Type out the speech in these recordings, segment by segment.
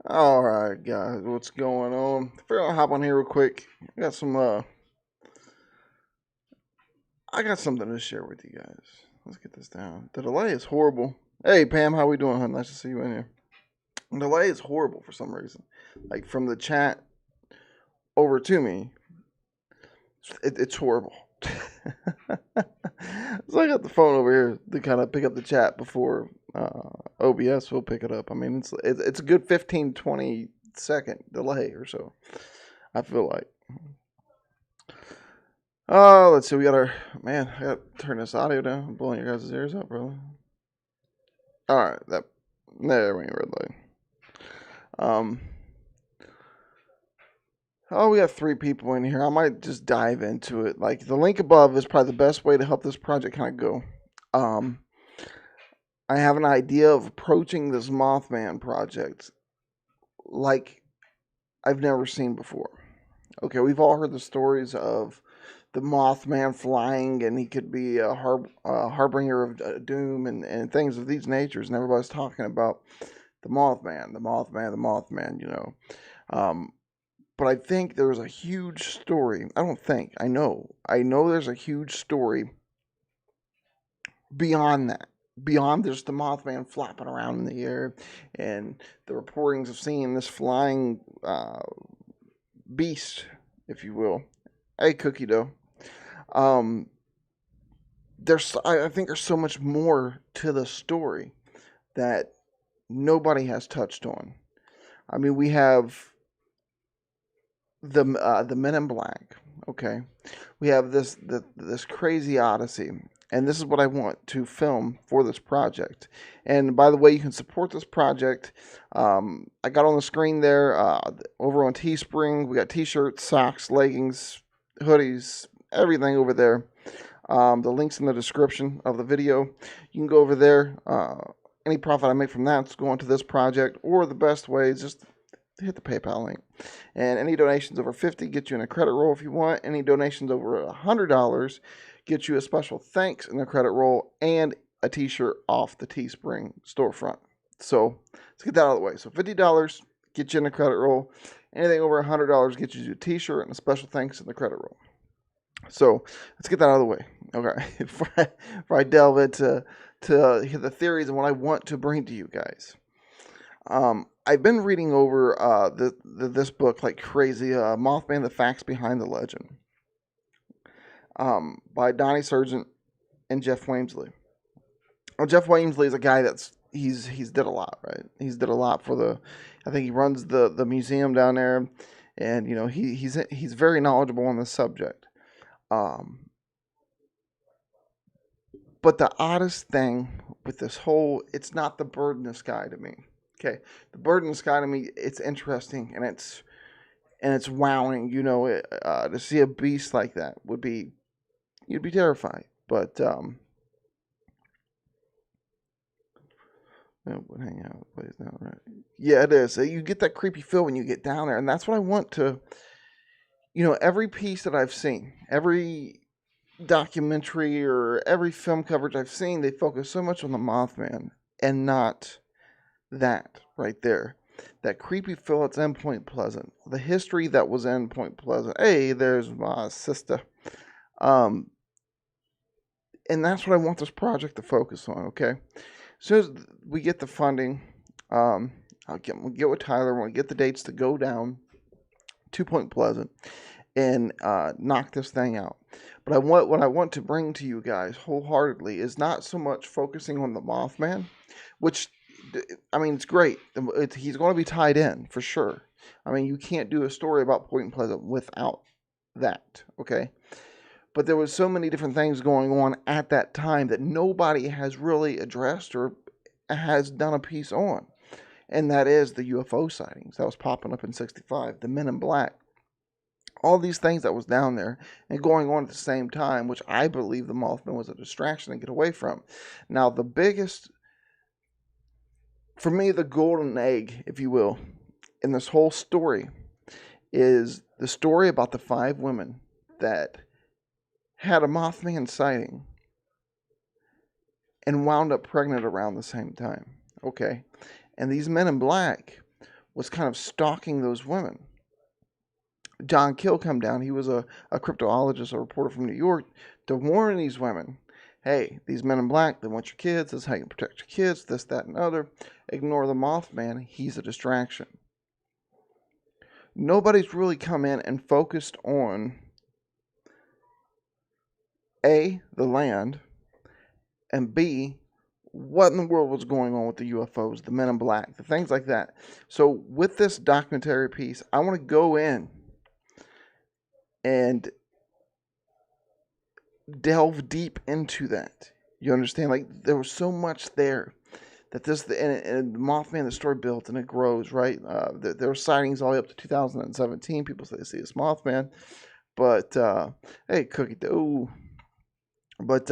All right, guys, what's going on? Figure I'll hop on here real quick. I got some. I got something to share with you guys. Let's get this down. The delay is horrible. Hey, Pam, how we doing, hun? Nice to see you in here. The delay is horrible for some reason. Like from the chat over to me, it's horrible. So I got the phone over here to kind of pick up the chat before OBS will pick it up. I mean, it's a good 15, 20 second delay or so. I feel like. Oh, let's see. We got our man. I got to turn this audio down. I'm blowing your guys' ears out, brother. All right, there we go. Red light. Um. Oh, we got 3 people in here. I might just dive into it. Like the link above is probably the best way to help this project kind of go. Um. I have an idea of approaching this Mothman project like I've never seen before. Okay, we've all heard the stories of the Mothman flying, and he could be a harbinger of doom and things of these natures. And everybody's talking about the Mothman, the Mothman, the Mothman. Um, but I think there's a huge story. I don't think. I know there's a huge story beyond that. Beyond just the Mothman flapping around in the air and the reportings of seeing this flying beast, if you will. Hey, cookie dough. Um, I think there's so much more to the story that nobody has touched on. I mean, we have the Men in Black. Okay, we have this crazy odyssey, and this is what I want to film for this project. And by the way, you can support this project. I got on the screen there over on Teespring. We got t-shirts, socks, leggings, hoodies, everything over there. The link's in the description of the video. You can go over there. Any profit I make from that's going to this project, or the best way is just hit the PayPal link. And any donations over 50 get you in a credit roll if you want. Any donations over $100 get you a special thanks in the credit roll and a t-shirt off the Teespring storefront. So let's get that out of the way. So $50 get you in the credit roll. Anything over $100 gets you a t-shirt and a special thanks in the credit roll. So let's get that out of the way. Okay, before I delve into the theories and what I want to bring to you guys. I've been reading over this book like crazy, Mothman: The Facts Behind the Legend, by Donnie Sargent and Jeff Wamesley. Well, Jeff Wamesley is a guy he's did a lot, right? He's did a lot for I think he runs the museum down there, and he's very knowledgeable on the subject. But the oddest thing with this it's not the bird in the sky to me. Okay, the bird in the sky to me, it's interesting and it's wowing. To see a beast like that you'd be terrified. But hang out, please now, right? Yeah, it is. You get that creepy feel when you get down there, and that's what I want to. Every piece that I've seen, every documentary or every film coverage I've seen, they focus so much on the Mothman and not that right there. That creepy feel that's in Point Pleasant. The history that was in Point Pleasant. Hey, there's my sister. And that's what I want this project to focus on, okay? As soon as we get the funding, we'll get with Tyler, we'll get the dates to go down to Point Pleasant and knock this thing out. But what I want to bring to you guys wholeheartedly is not so much focusing on the Mothman, which, I mean, it's great. He's going to be tied in for sure. I mean, you can't do a story about Point Pleasant without that, okay? But there was so many different things going on at that time that nobody has really addressed or has done a piece on. And that is the UFO sightings that was popping up in '65, the Men in Black. All these things that was down there and going on at the same time, which I believe the Mothman was a distraction to get away from. Now, the biggest, for me, the golden egg, if you will, in this whole story is the story about the 5 women that had a Mothman sighting and wound up pregnant around the same time. Okay. And these Men in Black was kind of stalking those women. John Kill come down. He was a cryptologist, a reporter from New York, to warn these women, hey, these men in black, they want your kids. This is how you can protect your kids, this, that, and other. Ignore the Mothman. He's a distraction. Nobody's really come in and focused on A, the land, and B, what in the world was going on with the UFOs, the men in black, the things like that. So with this documentary piece, I want to go in and delve deep into that. You understand? Like, there was so much there that and Mothman, the story built and it grows, right? There were sightings all the way up to 2017. People say they see this Mothman, but hey, cookie dough. But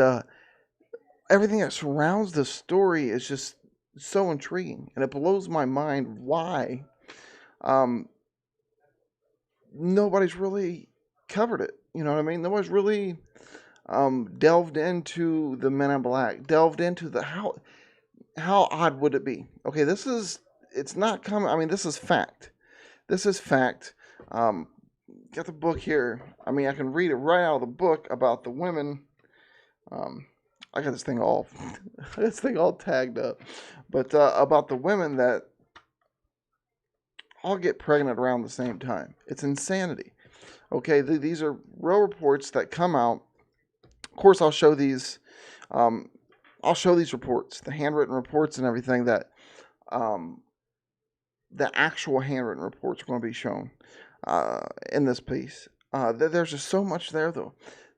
everything that surrounds the story is just so intriguing, and it blows my mind why nobody's really covered it. You know what I mean? Nobody's really delved into the Men in Black, delved into the how odd would it be? Okay, it's not coming. I mean, this is fact. This is fact. Got the book here. I mean, I can read it right out of the book about the women. I got this thing all tagged up, but about the women that all get pregnant around the same time. It's insanity. Okay, these are real reports that come out. Of course, I'll show these. I'll show these reports, the handwritten reports and everything that the actual handwritten reports are going to be shown in this piece. There's just so much there, though.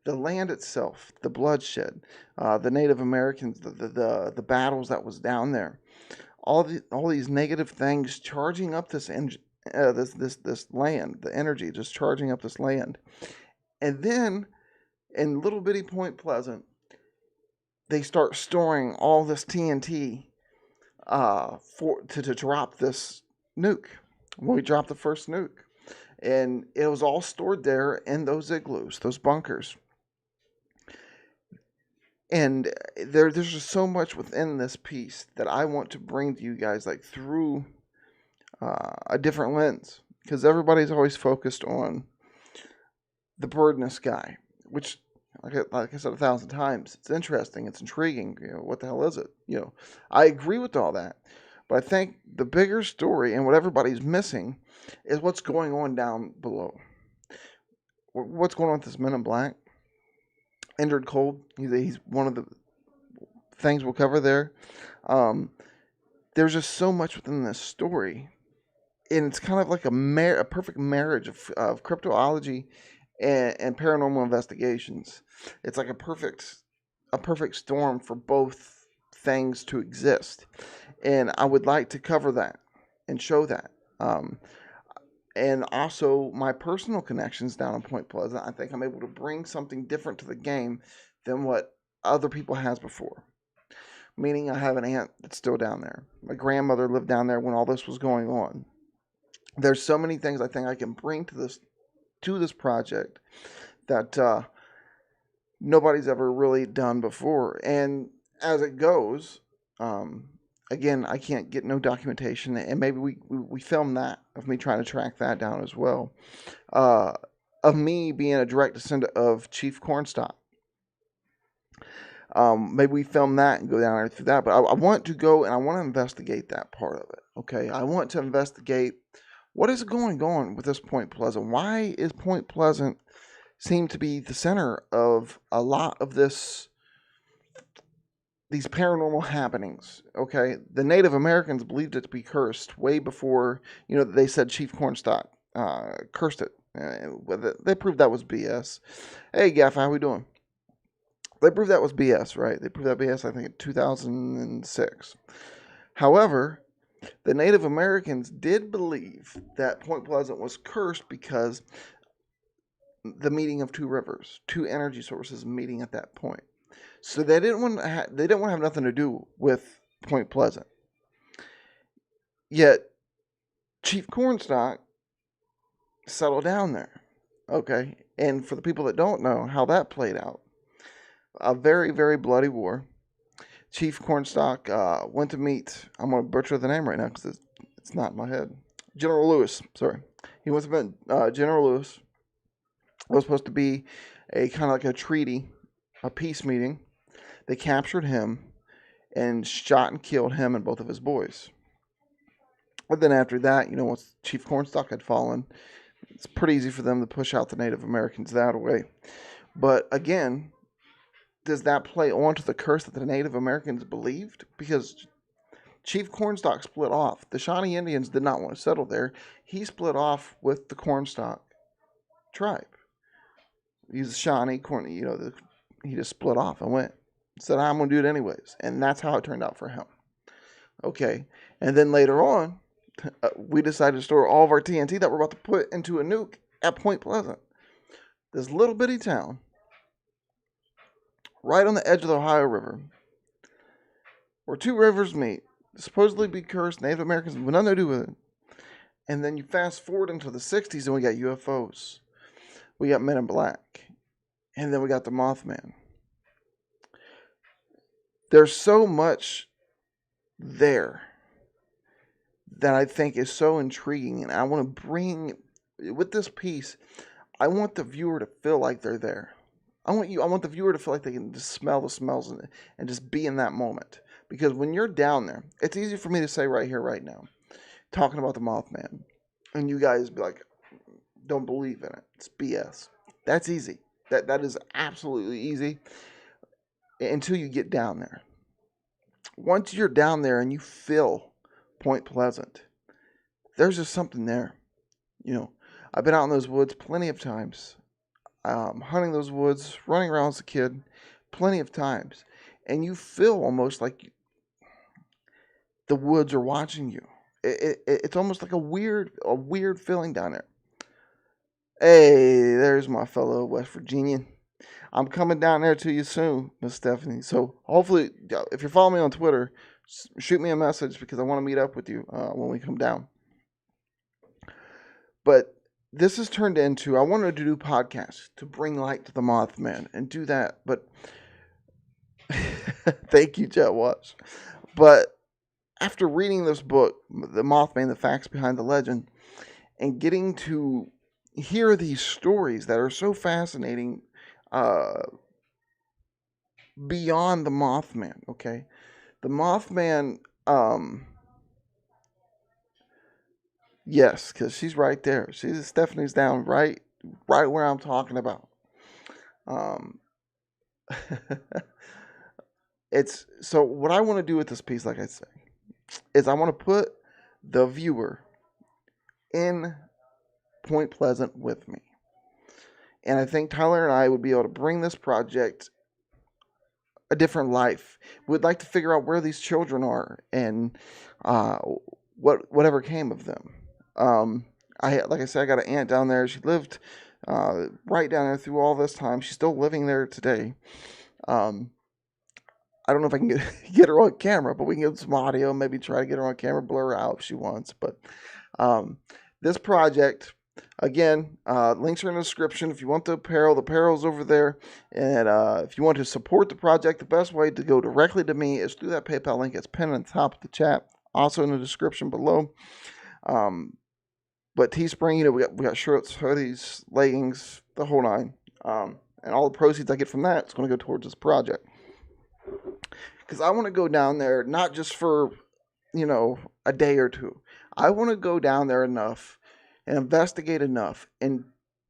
The land itself, the bloodshed, the Native Americans, the battles that was down there, all these negative things charging up this land, the energy just charging up this land, and then in little bitty Point Pleasant, they start storing all this TNT to drop this nuke. When we dropped the first nuke, and it was all stored there in those igloos, those bunkers. And there's just so much within this piece that I want to bring to you guys, like through a different lens, because everybody's always focused on the bird in the sky, which, like I said 1,000 times, it's interesting, it's intriguing. You know, what the hell is it? You know, I agree with all that, but I think the bigger story and what everybody's missing is what's going on down below. What's going on with this Men in Black? Injured Cold. He's one of the things we'll cover there. There's just so much within this story, and it's kind of like a perfect marriage of cryptozoology and paranormal investigations. It's like a perfect storm for both things to exist, and I would like to cover that and show that. And also my personal connections down in Point Pleasant. I think I'm able to bring something different to the game than what other people has before. Meaning I have an aunt that's still down there. My grandmother lived down there when all this was going on. There's so many things I think I can bring to this project that nobody's ever really done before. And as it goes, again, I can't get no documentation, and maybe we film that of me trying to track that down as well. Of me being a direct descendant of Chief Cornstalk. Maybe we film that and go down there through that. But I want to go and I want to investigate that part of it. Okay, I want to investigate what is going on with this Point Pleasant. Why is Point Pleasant seem to be the center of a lot of these paranormal happenings? Okay, the Native Americans believed it to be cursed way before, they said Chief Cornstalk cursed it. They proved that was BS. Hey, Gaff, how we doing? They proved that was BS, right? They proved that BS, I think, in 2006. However, the Native Americans did believe that Point Pleasant was cursed because the meeting of two rivers, two energy sources meeting at that point. So they didn't want to have nothing to do with Point Pleasant. Yet Chief Cornstalk settled down there. Okay, and for the people that don't know how that played out, a very, very bloody war. Chief Cornstalk went to meet. I'm going to butcher the name right now because it's not in my head. General Lewis. Sorry, he must have been General Lewis. It was supposed to be a kind of like a treaty, a peace meeting. They captured him and shot and killed him and both of his boys. And then after that, once Chief Cornstalk had fallen, it's pretty easy for them to push out the Native Americans that way. But again, does that play onto the curse that the Native Americans believed? Because Chief Cornstalk split off. The Shawnee Indians did not want to settle there. He split off with the Cornstalk tribe. He's a Shawnee, he just split off and went. Said, I'm going to do it anyways. And that's how it turned out for him. Okay. And then later on, we decided to store all of our TNT that we're about to put into a nuke at Point Pleasant. This little bitty town, right on the edge of the Ohio River, where two rivers meet, supposedly be cursed, Native Americans have nothing to do with it. And then you fast forward into the 60s and we got UFOs. We got Men in Black. And then we got the Mothman. There's so much there that I think is so intriguing. And I want to bring, with this piece, I want the viewer to feel like they're there. I want the viewer to feel like they can just smell the smells and just be in that moment. Because when you're down there, it's easy for me to say right here, right now, talking about the Mothman, and you guys be like, don't believe in it. It's BS. That's easy. That is absolutely easy until you get down there. Once you're down there and you feel Point Pleasant, there's just something there. I've been out in those woods plenty of times, hunting those woods, running around as a kid, plenty of times, and you feel almost like the woods are watching you. It's almost like a weird feeling down there. Hey, there's my fellow West Virginian. I'm coming down there to you soon, Miss Stephanie. So hopefully, if you're following me on Twitter, shoot me a message because I want to meet up with you when we come down. But this has turned into, I wanted to do podcasts to bring light to the Mothman and do that. But thank you, Jet Watch. But after reading this book, The Mothman, The Facts Behind the Legend, and getting to hear these stories that are so fascinating beyond the Mothman, okay? The Mothman, yes, because she's right there. Stephanie's down right where I'm talking about. It's so what I want to do with this piece, like I say, is I want to put the viewer in Point Pleasant with me. And I think Tyler and I would be able to bring this project a different life. We'd like to figure out where these children are and whatever came of them. Like I said, I got an aunt down there. She lived right down there through all this time. She's still living there today. I don't know if I can get her on camera, but we can get some audio, maybe try to get her on camera, blur her out if she wants. But this project, again, links are in the description. If you want the apparel's over there. And if you want to support the project, the best way to go directly to me is through that PayPal link. It's pinned on the top of the chat, also in the description below. But Teespring, we got shirts, hoodies, leggings, the whole nine. And all the proceeds I get from that is going to go towards this project. Because I want to go down there not just for, a day or two. I want to go down there enough and investigate enough and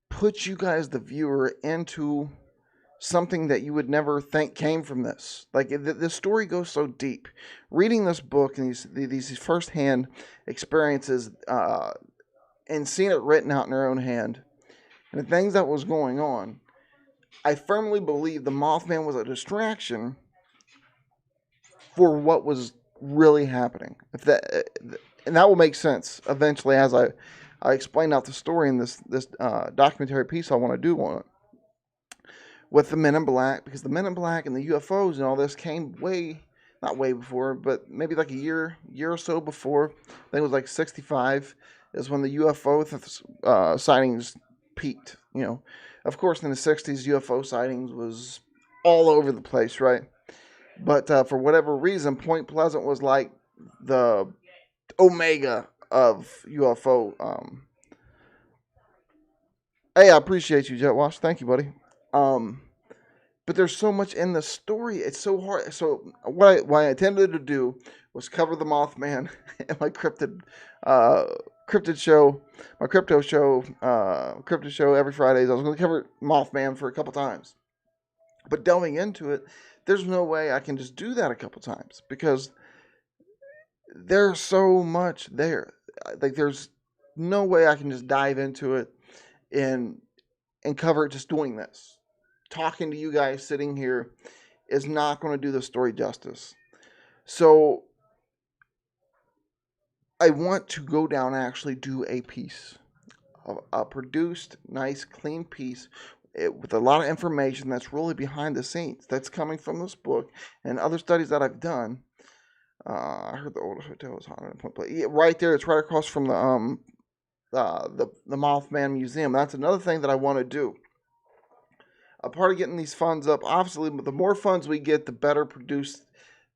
put you guys, the viewer, into something that you would never think came from this. Like, the story goes so deep. Reading this book and these firsthand experiences and seeing it written out in their own hand and the things that was going on, I firmly believe the Mothman was a distraction for what was really happening. And that will make sense eventually as I explain out the story in this documentary piece I want to do on it. With the Men in Black, because the Men in Black and the UFOs and all this came not way before, but maybe like a year or so before. I think it was like 65 is when the UFO sightings peaked. Of course, in the 60s, UFO sightings was all over the place, right? But for whatever reason, Point Pleasant was like the omega of UFO. Hey, I appreciate you, Jet Wash. Thank you, buddy. Um, but there's so much in the story. It's so hard. So what I intended to do was cover the Mothman in my uh, cryptid show, my cryptid show every Fridays. I was going to cover Mothman for a couple times, but delving into it, there's no way I can just do that a couple times because there's so much there. Like there's no way I can just dive into it and cover it just doing this. Talking to you guys sitting here is not going to do the story justice. So I want to go down and actually do a piece, a produced, nice, clean piece with a lot of information that's really behind the scenes. That's coming from this book and other studies that I've done. I heard the old hotel was haunted at Point Place. Yeah, right there, it's right across from the Mothman Museum. That's another thing that I want to do. A part of getting these funds up, obviously, the more funds we get, the better produced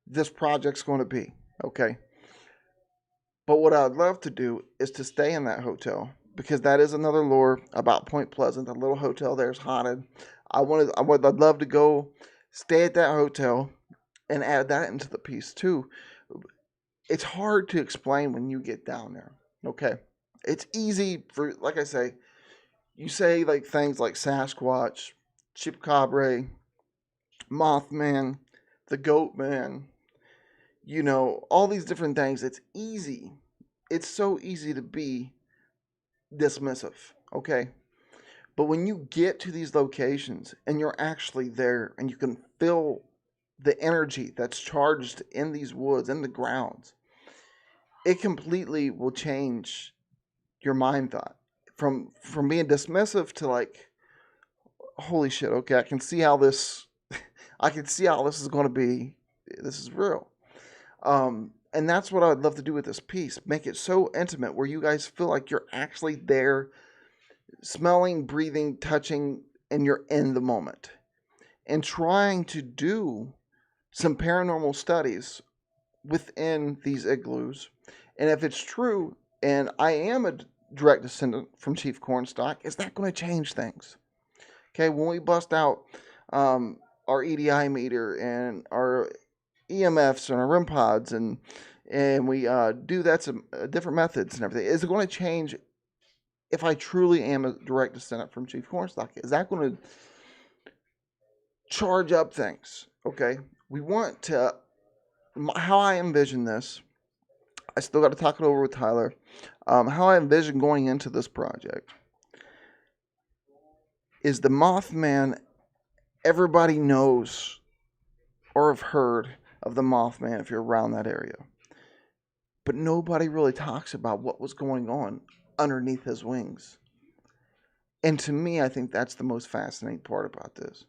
this project's going to be. Okay. But what I'd love to do is to stay in that hotel because that is another lore about Point Pleasant. The little hotel there is haunted. I'd love to go stay at that hotel and add that into the piece too. It's hard to explain when you get down there. Okay. It's easy for, like I say, you say like things like Sasquatch, Chupacabra, Mothman, the Goat Man, all these different things. It's easy. It's so easy to be dismissive, okay? But when you get to these locations and you're actually there and you can feel the energy that's charged in these woods, in the grounds, it completely will change your mind thought from being dismissive to like, holy shit, okay, I can see how this is going to be. This is real. And that's what I'd love to do with this piece. Make it so intimate where you guys feel like you're actually there, smelling, breathing, touching, and you're in the moment. And trying to do some paranormal studies within these igloos. And if it's true, and I am a direct descendant from Chief Cornstalk, is that going to change things? Okay, when we bust out our EDI meter and our EMFs and our REM pods and we do that some different methods and everything, is it going to change if I truly am a direct descendant from Chief Cornstalk? Is that going to charge up things? Okay, we want to, how I envision this, I still got to talk it over with Tyler, how I envision going into this project is the Mothman, everybody knows or have heard of the Mothman if you're around that area. But nobody really talks about what was going on underneath his wings. And to me, I think that's the most fascinating part about this.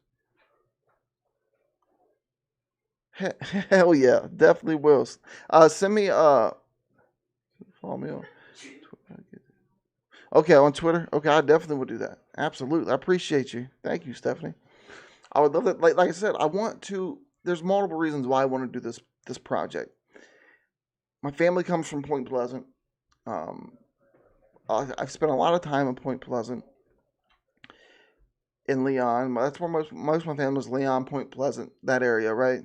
Hell yeah, definitely will. Send me follow me on. Okay, on Twitter. Okay, I definitely will do that. Absolutely, I appreciate you. Thank you, Stephanie. I would love that. Like I said, I want to. There's multiple reasons why I want to do this project. My family comes from Point Pleasant. Um, I've spent a lot of time in Point Pleasant, in Leon. That's where most of my family is. Leon, Point Pleasant, that area, right?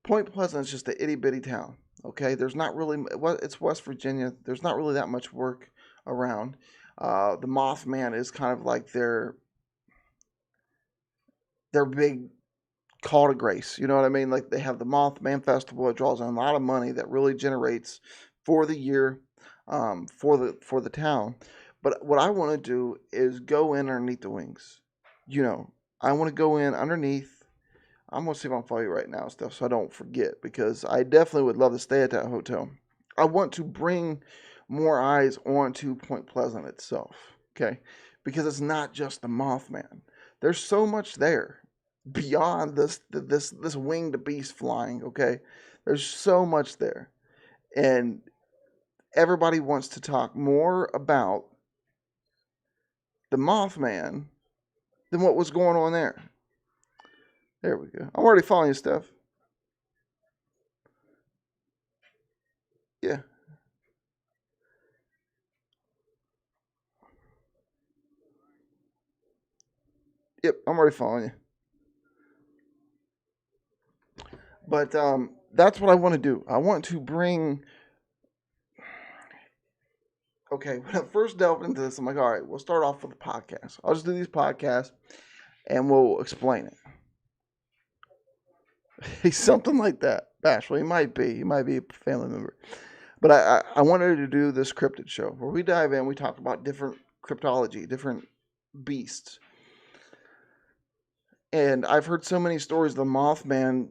Point Pleasant is just a itty bitty town. Okay, there's not really. It's West Virginia. There's not really that much work around. The Mothman is kind of like their big call to grace. You know what I mean? Like they have the Mothman Festival. It draws in a lot of money that really generates for the year, for the town. But what I want to do is go in underneath the wings. I want to go in underneath. I'm gonna see if I can follow you right now, stuff, so I don't forget because I definitely would love to stay at that hotel. I want to bring more eyes onto Point Pleasant itself. Okay, because it's not just the Mothman. There's so much there beyond this winged beast flying. Okay, there's so much there, and everybody wants to talk more about the Mothman than what was going on there. There we go. I'm already following you, Steph. Yeah. Yep, I'm already following you. But that's what I want to do. I want to bring. Okay, when I first delved into this, I'm like, all right, we'll start off with a podcast. I'll just do these podcasts and we'll explain it. He's something like that. Bashful. He might be. He might be a family member. But I wanted to do this cryptid show where we dive in, we talk about different cryptology, different beasts. And I've heard so many stories of the Mothman,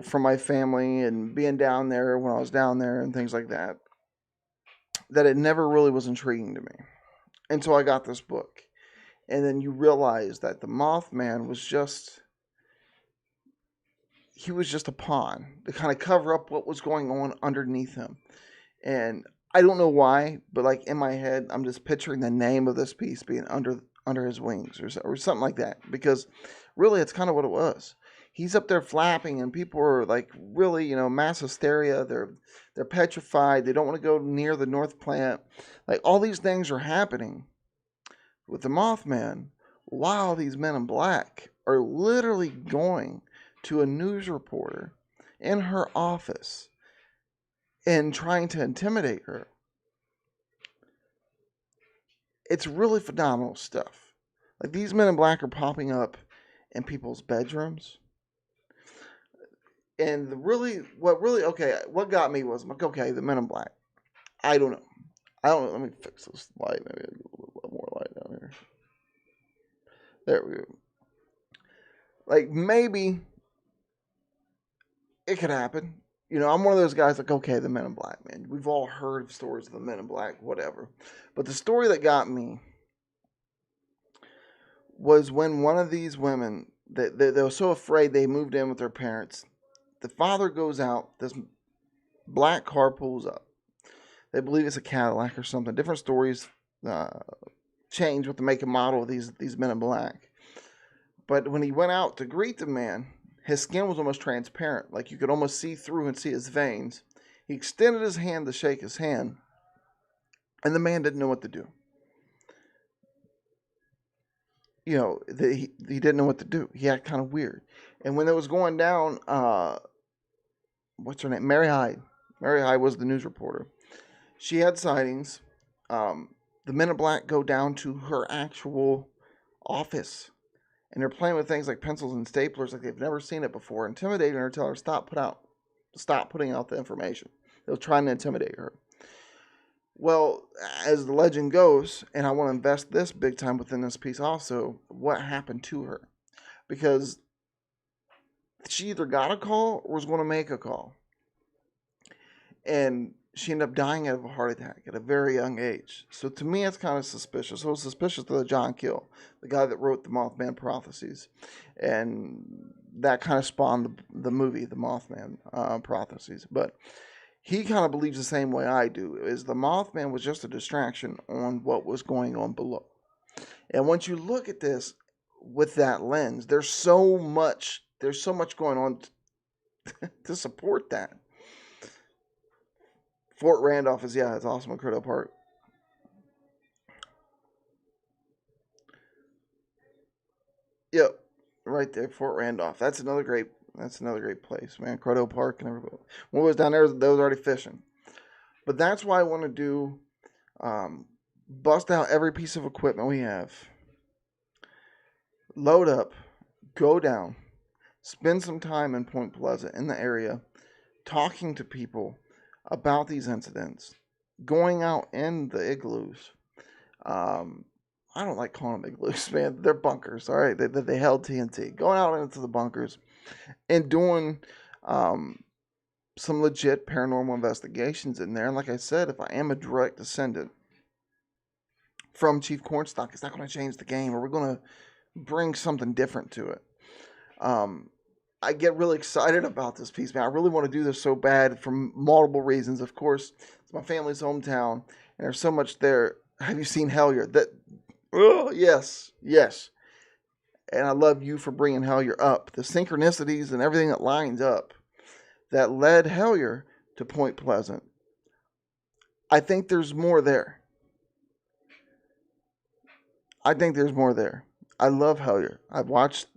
from my family and being down there when I was down there and things like that, that it never really was intriguing to me. And so I got this book. And then you realize that the Mothman was just he was just a pawn to kind of cover up what was going on underneath him. And I don't know why, but like in my head, I'm just picturing the name of this piece being under his wings or something like that. Because really, it's kind of what it was. He's up there flapping, and people are like really, mass hysteria. They're petrified. They don't want to go near the North Plant. Like all these things are happening with the Mothman, while these men in black are literally going to a news reporter in her office and trying to intimidate her. It's really phenomenal stuff. Like these men in black are popping up in people's bedrooms. And what got me was, like, okay, the men in black. I don't know. Let me fix this light. Maybe a little more light down here. There we go. Like maybe it could happen. I'm one of those guys like, okay, the Men in Black, man. We've all heard of stories of the Men in Black, whatever. But the story that got me was when one of these women, they were so afraid they moved in with their parents. The father goes out, this black car pulls up. They believe it's a Cadillac or something. Different stories change with the make and model of these Men in Black. But when he went out to greet the man, his skin was almost transparent, like you could almost see through and see his veins. He extended his hand to shake his hand, and the man didn't know what to do. He didn't know what to do. He acted kind of weird. And when it was going down, what's her name? Mary Hyde. Mary Hyde was the news reporter. She had sightings. The Men in Black go down to her actual office. And they're playing with things like pencils and staplers like they've never seen it before, intimidating her, telling her stop putting out the information. They were trying to intimidate her. Well, as the legend goes, and I want to invest this big time within this piece also, what happened to her? Because she either got a call or was going to make a call. And she ended up dying of a heart attack at a very young age. So to me, it's kind of suspicious. So it was suspicious to John Keel, the guy that wrote the Mothman Prophecies. And that kind of spawned the movie, the Mothman Prophecies. But he kind of believes the same way I do, is the Mothman was just a distraction on what was going on below. And once you look at this with that lens, there's so much going on to support that. Fort Randolph it's awesome in Crittenden Park. Yep, right there, Fort Randolph. That's another great place, man. Crittenden Park and everybody. When I was down there, they was already fishing. But that's why I want to do, bust out every piece of equipment we have, load up, go down, spend some time in Point Pleasant in the area, talking to people about these incidents, going out in the igloos. I don't like calling them igloos, man. They're bunkers, all right? They held TNT. Going out into the bunkers and doing some legit paranormal investigations in there. And like I said, if I am a direct descendant from Chief Cornstalk, it's not going to change the game, or we're going to bring something different to it. I get really excited about this piece, man. I really want to do this so bad for multiple reasons. Of course, it's my family's hometown, and there's so much there. Have you seen Hellier? Yes. And I love you for bringing Hellier up. The synchronicities and everything that lines up that led Hellier to Point Pleasant. I think there's more there. I love Hellier. I watched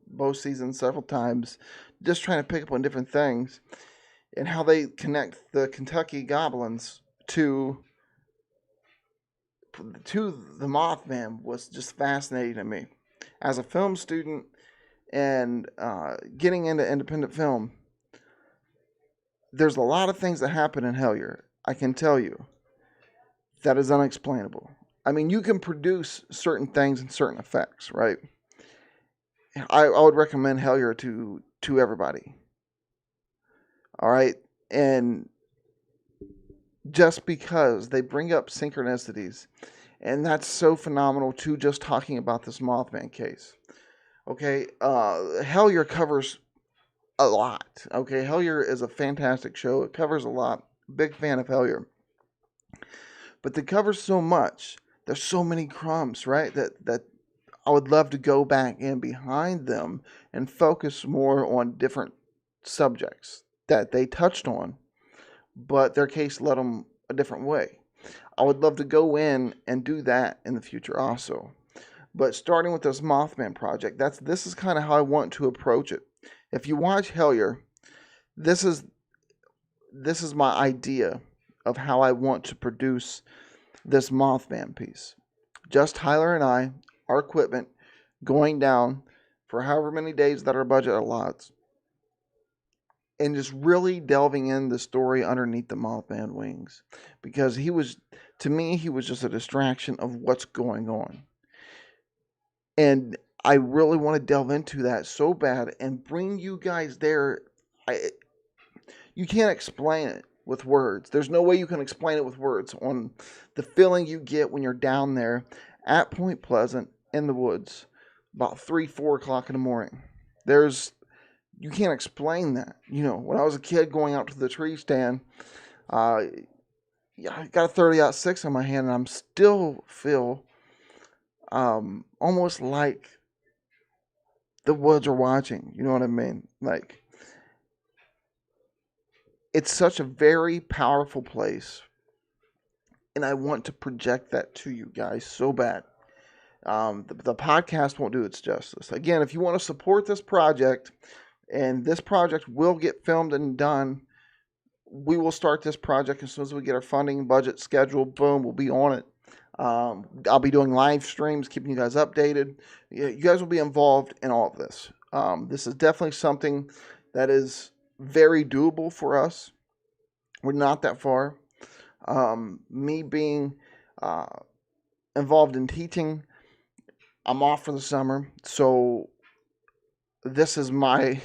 both seasons several times, just trying to pick up on different things and how they connect the Kentucky Goblins to the Mothman was just fascinating to me. As a film student and getting into independent film, there's a lot of things that happen in Hellier. I can tell you that is unexplainable. I mean, you can produce certain things and certain effects, right? I would recommend Hellier to everybody. All right, and just because they bring up synchronicities, and that's so phenomenal too. Just talking about this Mothman case, okay? Hellier covers a lot. Okay, Hellier is a fantastic show. It covers a lot. Big fan of Hellier, but they cover so much. There's so many crumbs, right? That I would love to go back in behind them and focus more on different subjects that they touched on, but their case led them a different way. I would love to go in and do that in the future also. But starting with this Mothman project, this is kind of how I want to approach it. If you watch Hellier, this is this is my idea of how I want to produce this Mothman piece. Just Tyler and I, our equipment, going down for however many days that our budget allots, and just really delving in the story underneath the Mothman wings, because to me, he was just a distraction of what's going on, and I really want to delve into that so bad and bring you guys there. I, you can't explain it with words. There's no way you can explain it with words on the feeling you get when you're down there at Point Pleasant in the woods about 3, 4 o'clock in the morning. You can't explain that. When I was a kid going out to the tree stand, yeah, I got a 30-06 in my hand, and I'm still feel almost like the woods are watching. You know what I mean? Like, it's such a very powerful place, and I want to project that to you guys so bad. The podcast won't do its justice. Again, if you want to support this project, and this project will get filmed and done, we will start this project as soon as we get our funding budget scheduled. Boom, we'll be on it. I'll be doing live streams, keeping you guys updated. You guys will be involved in all of this. This is definitely something that is very doable for us. We're not that far. Me being involved in teaching, I'm off for the summer, so this is my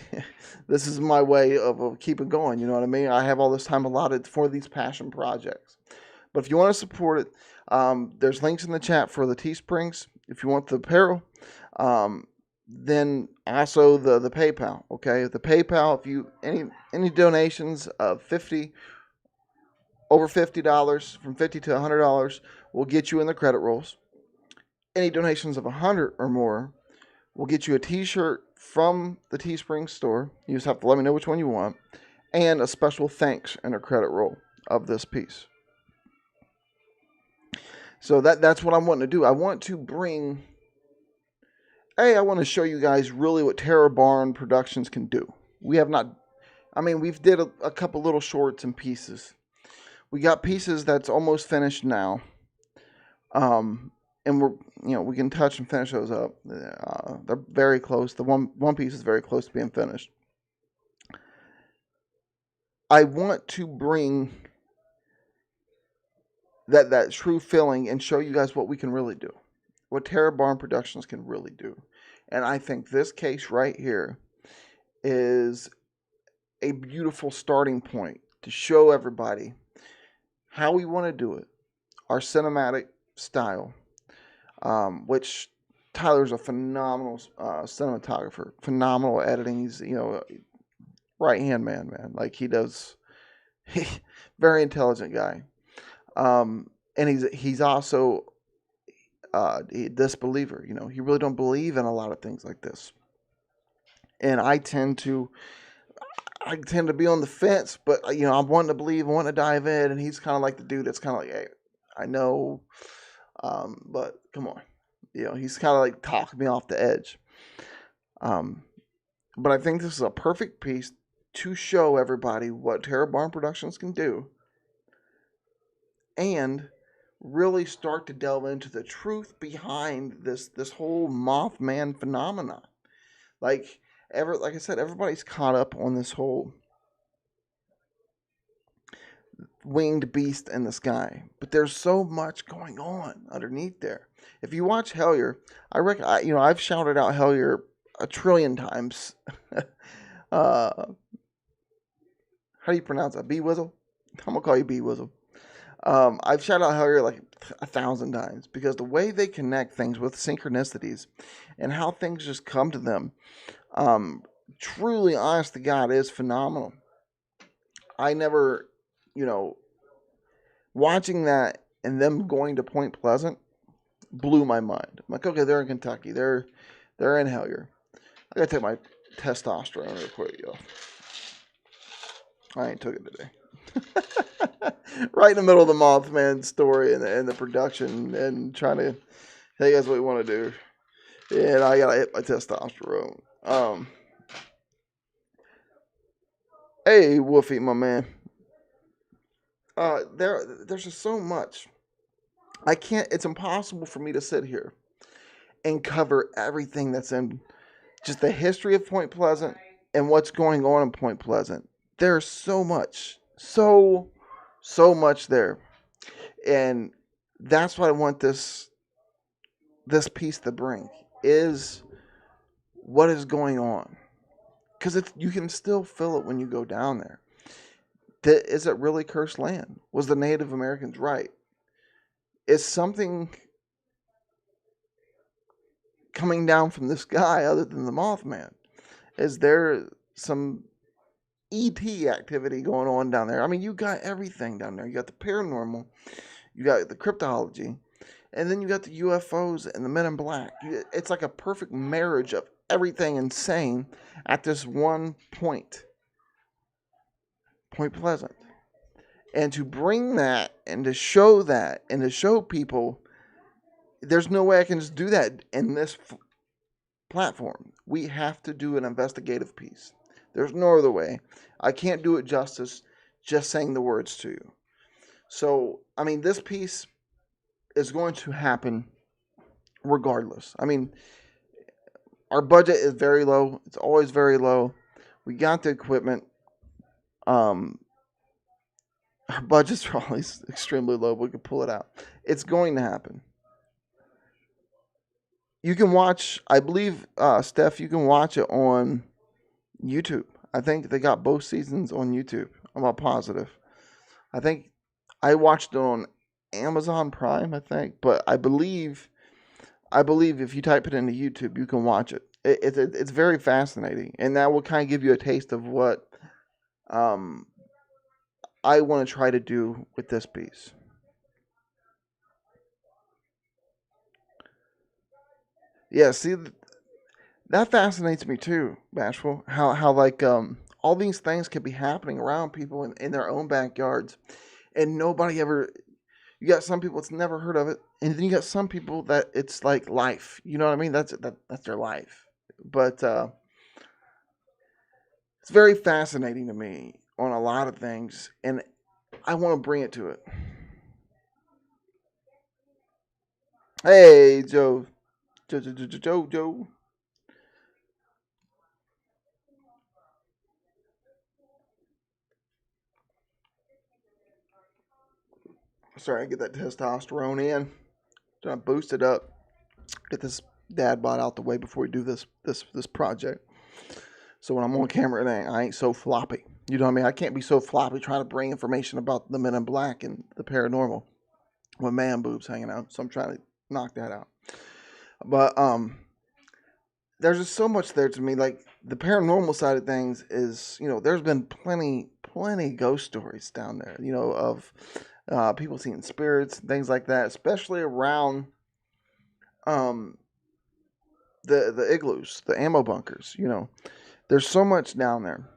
this is my way of keeping going. You know what I mean? I have all this time allotted for these passion projects. But if you want to support it, there's links in the chat for the Teesprings. If you want the apparel, then also the PayPal. Okay, the PayPal. If you any donations of over $50, from $50 to $100, will get you in the credit rolls. Any donations of $100 or more will get you a T-shirt from the Teespring store. You just have to let me know which one you want, and a special thanks and a credit roll of this piece. So that's what I'm wanting to do. I want to I want to show you guys really what Terror Barn Productions can do. We've did a couple little shorts and pieces. We got pieces that's almost finished now. And we can touch and finish those up. They're very close. The one piece is very close to being finished. I want to bring that true feeling and show you guys what we can really do, what Terror Barn Productions can really do. And I think this case right here is a beautiful starting point to show everybody how we want to do it, our cinematic style, which Tyler's a phenomenal cinematographer, phenomenal editing. He's right hand man. Like, he does, very intelligent guy. And he's also a disbeliever. He really don't believe in a lot of things like this. And I tend to be on the fence, but I'm wanting to believe, wanting to dive in, and he's kind of like the dude that's kind of like, hey, I know, but come on. He's kind of like talking me off the edge. Um, but I think this is a perfect piece to show everybody what Terror Barn Productions can do, and really start to delve into the truth behind this whole Mothman phenomenon. Like I said, everybody's caught up on this whole winged beast in the sky, but there's so much going on underneath there. If you watch Hellier, I reckon I've shouted out Hellier a trillion times. How do you pronounce that? B Wizzle? I'm gonna call you B Wizzle. I've shouted out Hellier like 1,000 times because the way they connect things with synchronicities and how things just come to them, truly, honest to God, is phenomenal. I never, watching that and them going to Point Pleasant blew my mind. I'm like, okay, they're in Kentucky. They're in Hellier. I gotta take my testosterone real quick, yo. I ain't took it today. Right in the middle of the Mothman story and the production and trying to tell you guys what we want to do. And I gotta hit my testosterone. Hey, Wolfie, my man. There's just so much. It's impossible for me to sit here and cover everything that's in just the history of Point Pleasant and what's going on in Point Pleasant. There's so much. So much there. And that's what I want this piece to bring, is what is going on. Because you can still feel it when you go down there. Is it really cursed land? Was the Native Americans right? Is something coming down from the sky other than the Mothman? Is there some ET activity going on down there? I mean, you got everything down there. You got the paranormal, you got the cryptology, and then you got the UFOs and the Men in Black. It's like a perfect marriage of everything insane at this one point. Point Pleasant. And to bring that and to show people, there's no way I can just do that in this platform. We have to do an investigative piece. There's no other way. I can't do it justice just saying the words to you. So, I mean, this piece is going to happen regardless. I mean, our budget is very low. It's always very low. We got the equipment. Our budgets are always extremely low, but we can pull it out. It's going to happen. You can watch, I believe, Steph, you can watch it on YouTube. I think they got both seasons on YouTube. I'm not positive. I think I watched it on Amazon Prime, I think. But I believe if you type it into YouTube, you can watch it. It's very fascinating. And that will kind of give you a taste of what I want to try to do with this piece. Yeah, see, that fascinates me too, Bashful. How like all these things could be happening around people in their own backyards, and nobody ever. You got some people that's never heard of it, and then you got some people that it's like life. You know what I mean? That's their life. But it's very fascinating to me on a lot of things, and I want to bring it to it. Hey, Joe. Joe. Sorry, I get that testosterone in. Trying to boost it up. Get this dad bod out the way before we do this project. So when I'm on camera, I ain't so floppy. You know what I mean? I can't be so floppy trying to bring information about the Men in Black and the paranormal with man boobs hanging out. So I'm trying to knock that out. But there's just so much there to me. Like the paranormal side of things is, there's been plenty ghost stories down there. Of people seeing spirits and things like that, especially around the igloos, the ammo bunkers. There's so much down there,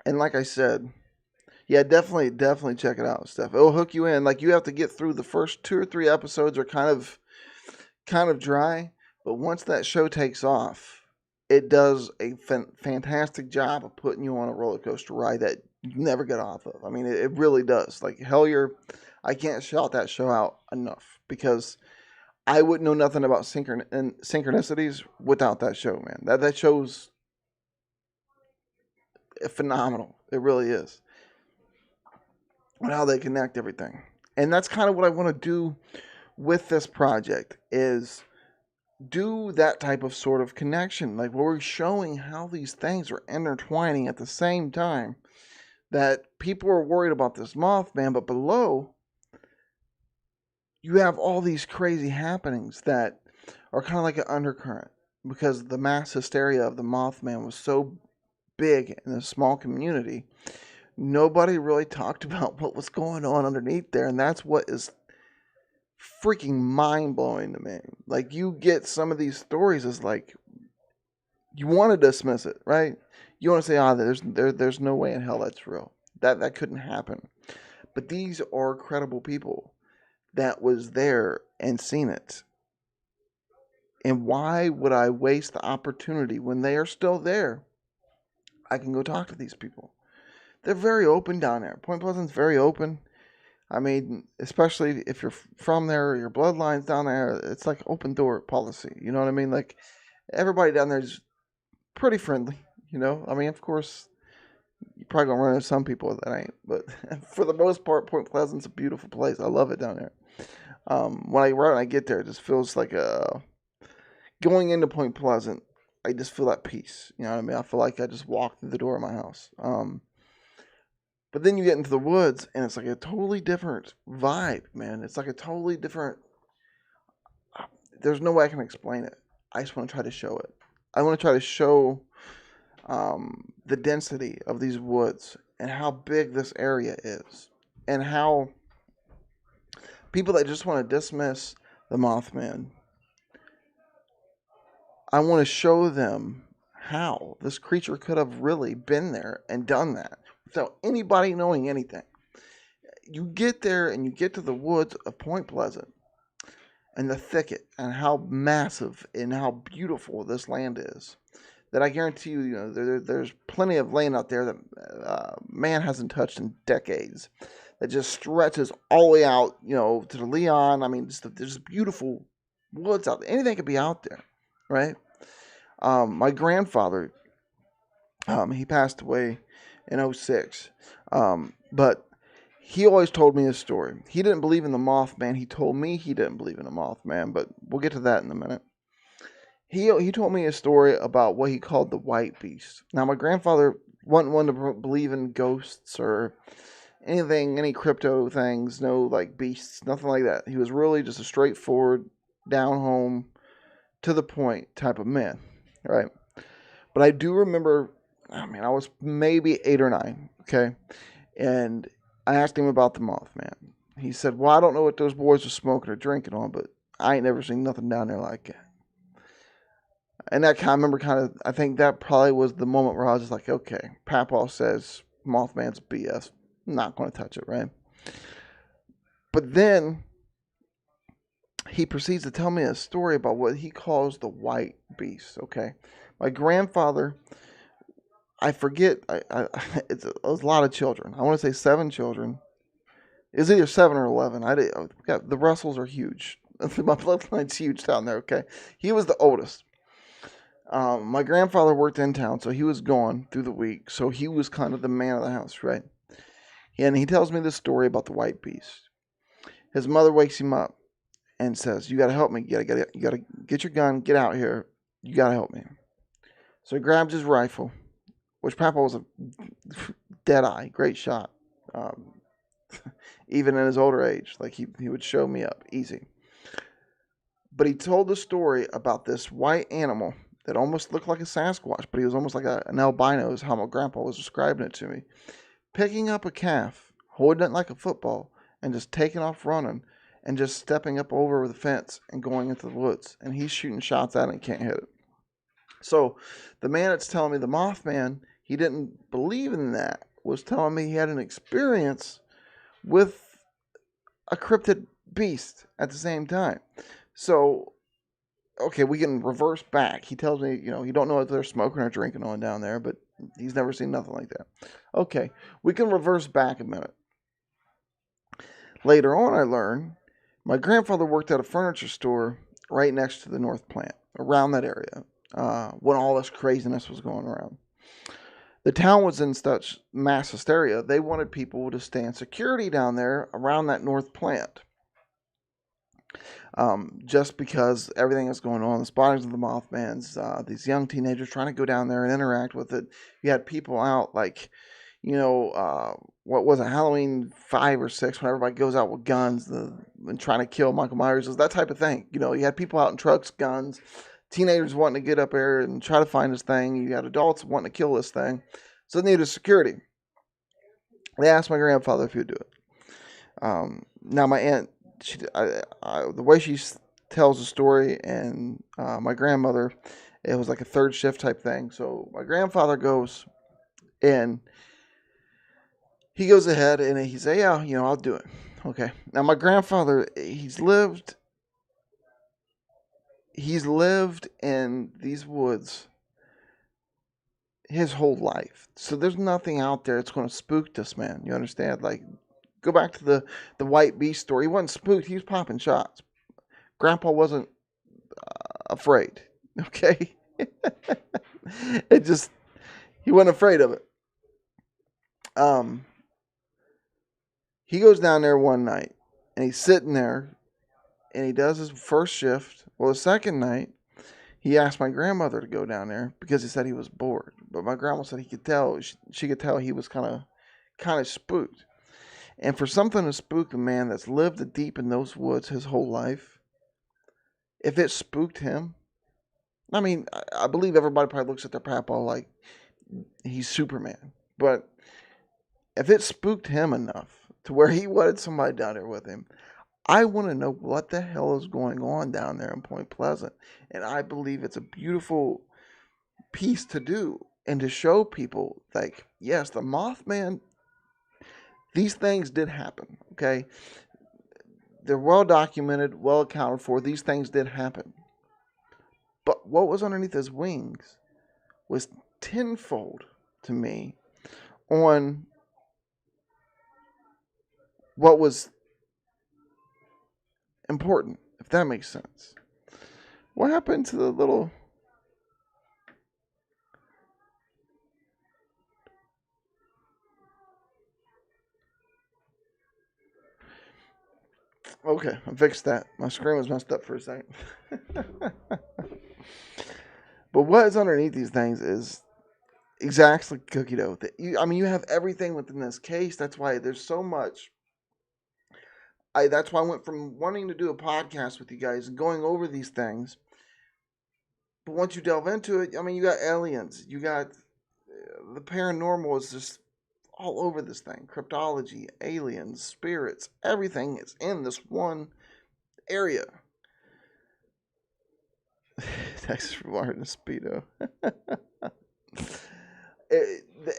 and like I said, yeah, definitely check it out, Steph. It'll hook you in. Like you have to get through the first 2 or 3 episodes, are kind of kind of dry, but once that show takes off, it does a fantastic job of putting you on a roller coaster ride that you never get off of. I mean, it really does. Like Hellier, I can't shout that show out enough because I wouldn't know nothing about synchronicities without that show, man. That show's phenomenal. It really is. And how they connect everything. And that's kind of what I want to do with this project is do that type of sort of connection. Like where we're showing how these things are intertwining at the same time. That people are worried about this Mothman, but below you have all these crazy happenings that are kind of like an undercurrent because the mass hysteria of the Mothman was so big in a small community. Nobody really talked about what was going on underneath there, and that's what is freaking mind-blowing to me. Like, you get some of these stories as like, you want to dismiss it, right? You want to say, there's no way in hell that's real. That couldn't happen. But these are credible people that was there and seen it. And why would I waste the opportunity when they are still there? I can go talk to these people. They're very open down there. Point Pleasant's very open. I mean, especially if you're from there or your bloodline's down there, it's like open door policy. You know what I mean? Like, everybody down there is pretty friendly, you know? I mean, of course, you're probably going to run into some people that ain't. But for the most part, Point Pleasant's a beautiful place. I love it down there. When I get there, it just feels like going into Point Pleasant, I just feel that peace. You know what I mean? I feel like I just walked through the door of my house. But then you get into the woods, and it's like a totally different vibe, man. It's like a totally different... There's no way I can explain it. I just want to try to show it. I want to try to show the density of these woods and how big this area is. And how people that just want to dismiss the Mothman, I want to show them how this creature could have really been there and done that without anybody knowing anything. You get there and you get to the woods of Point Pleasant and the thicket and how massive and how beautiful this land is. That I guarantee you, there's plenty of land out there that man hasn't touched in decades. That just stretches all the way out, to the Leon. I mean, there's beautiful woods out there. Anything could be out there, right? My grandfather, he passed away in 2006. But he always told me a story. He didn't believe in the Mothman. He told me he didn't believe in the Mothman, but we'll get to that in a minute. He told me a story about what he called the white beast. Now, my grandfather wasn't one to believe in ghosts or anything, any crypto things, no like beasts, nothing like that. He was really just a straightforward, down home, to the point type of man, right? But I do remember, I was maybe 8 or 9, okay? And I asked him about the Mothman. He said, well, I don't know what those boys are smoking or drinking on, but I ain't never seen nothing down there like that. And that I think that probably was the moment where I was just like, okay, Papaw says Mothman's BS. I'm not going to touch it, right? But then he proceeds to tell me a story about what he calls the white beast, okay? My grandfather, I forget, it was a lot of children. I want to say 7 children. It was either 7 or 11. The Russells are huge. My bloodline's huge down there, okay? He was the oldest. My grandfather worked in town, so he was gone through the week. So he was kind of the man of the house, right? And he tells me this story about the white beast. His mother wakes him up and says, you got to help me. You got to get your gun, get out here. You got to help me. So he grabs his rifle, which Papa was a dead eye, great shot. Even in his older age, like he would show me up easy. But he told the story about this white animal that almost looked like a Sasquatch, but he was almost like an albino, is how my grandpa was describing it to me. Picking up a calf, holding it like a football, and just taking off running, and just stepping up over the fence and going into the woods. And he's shooting shots at it and can't hit it. So the man that's telling me the Mothman, he didn't believe in that, was telling me he had an experience with a cryptid beast at the same time. So okay, we can reverse back. He tells me, you don't know if they're smoking or drinking on down there, but he's never seen nothing like that. Okay, we can reverse back a minute. Later on, I learned my grandfather worked at a furniture store right next to the North Plant, around that area, when all this craziness was going around. The town was in such mass hysteria, they wanted people to stand security down there around that North Plant. Just because everything that's going on, the spottings of the Mothmans, these young teenagers trying to go down there and interact with it. You had people out like, what was it, Halloween 5 or 6, when everybody goes out with guns and trying to kill Michael Myers, is that type of thing. You had people out in trucks, guns, teenagers wanting to get up there and try to find this thing. You had adults wanting to kill this thing. So they needed security. They asked my grandfather if he would do it. Now my aunt, the way she tells the story, and my grandmother, it was like a third shift type thing. So my grandfather goes, and he goes ahead and he says, yeah, I'll do it. Okay. Now my grandfather, he's lived in these woods his whole life. So there's nothing out there that's going to spook this man. You understand? Like, go back to the White Beast story. He wasn't spooked. He was popping shots. Grandpa wasn't afraid. Okay? He wasn't afraid of it. He goes down there one night, and he's sitting there, and he does his first shift. Well, the second night, he asked my grandmother to go down there because he said he was bored. But my grandma said she could tell he was kind of spooked. And for something to spook a man that's lived deep in those woods his whole life, if it spooked him, I mean, I believe everybody probably looks at their papa like he's Superman. But if it spooked him enough to where he wanted somebody down there with him, I want to know what the hell is going on down there in Point Pleasant. And I believe it's a beautiful piece to do and to show people, like, yes, the Mothman, these things did happen, okay? They're well documented, well accounted for. These things did happen. But what was underneath his wings was tenfold to me on what was important, if that makes sense. What happened to the little... Okay, I fixed that. My screen was messed up for a second. But what is underneath these things is exactly cookie dough. You have everything within this case. That's why there's so much. That's why I went from wanting to do a podcast with you guys and going over these things. But once you delve into it, you got aliens. You got the paranormal is just all over this thing. Cryptology, aliens, spirits, everything is in this one area. Texas rewired in Speedo.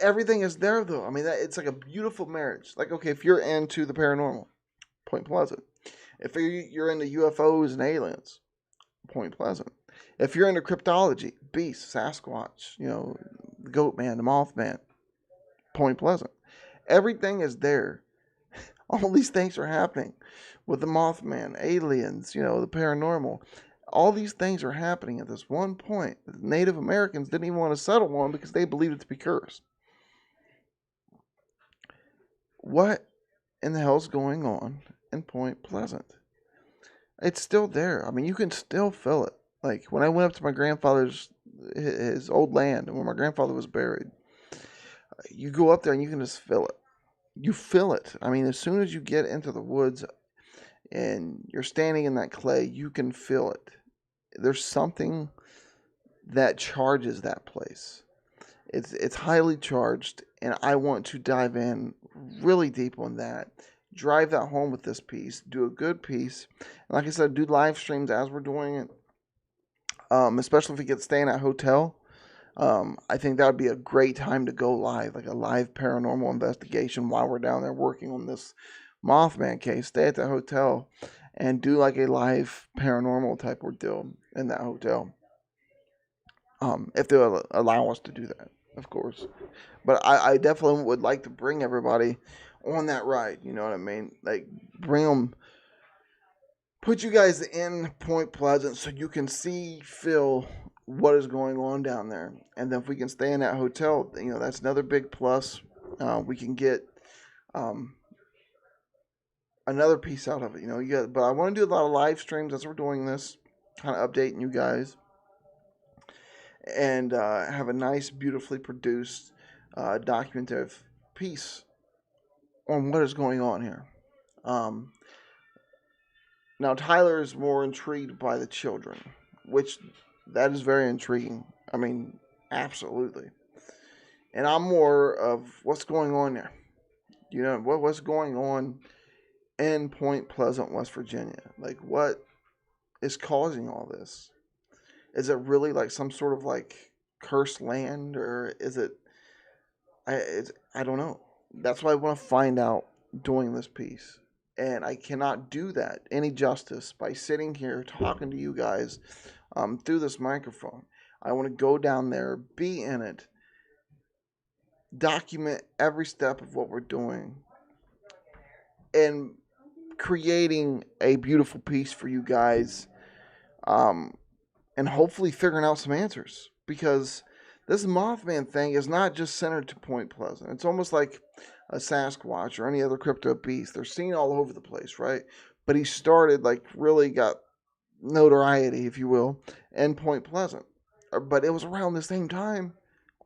Everything is there, though. It's like a beautiful marriage. Like, okay, if you're into the paranormal, Point Pleasant. If you're into UFOs and aliens, Point Pleasant. If you're into cryptology, Beast, Sasquatch, the Goat Man, the Mothman, Point Pleasant. Everything is there. All these things are happening with the Mothman, aliens, the paranormal. All these things are happening at this one point that Native Americans didn't even want to settle on because they believed it to be cursed. What in the hell's going on in Point Pleasant? It's still there. You can still feel it. Like, when I went up to my grandfather's, his old land, where my grandfather was buried, you go up there and you can just feel it. You feel it. As soon as you get into the woods and you're standing in that clay, you can feel it. There's something that charges that place. It's highly charged, and I want to dive in really deep on that. Drive that home with this piece. Do a good piece. And like I said, do live streams as we're doing it. Especially if we get staying at a hotel. I think that would be a great time to go live, like a live paranormal investigation while we're down there working on this Mothman case. Stay at the hotel and do like a live paranormal type ordeal in that hotel. If they'll allow us to do that, of course. But I definitely would like to bring everybody on that ride. You know what I mean? Like bring them, put you guys in Point Pleasant so you can see, feel what is going on down there. And then if we can stay in that hotel, you know, that's another big plus. We can get um, another piece out of it. You know, but I want to do a lot of live streams as we're doing this, kind of updating you guys, and have a nice, beautifully produced, documentative piece on what is going on here. Um, Now Tyler is more intrigued by the children, which that is very intriguing. I mean, absolutely. And I'm more of what's going on there. You know, what's going on in Point Pleasant, West Virginia? Like, what is causing all this? Is it really like some sort of like cursed land, or is it? I don't know. That's why I want to find out doing this piece. And I cannot do that any justice by sitting here talking to you guys through this microphone. I want to go down there, be in it, document every step of what we're doing, and creating a beautiful piece for you guys, um, and hopefully figuring out some answers. Because this Mothman thing is not just centered to Point Pleasant. It's almost like a Sasquatch or any other crypto beast. They're seen all over the place, right? But he started, like, really got notoriety, if you will, in Point Pleasant. But it was around the same time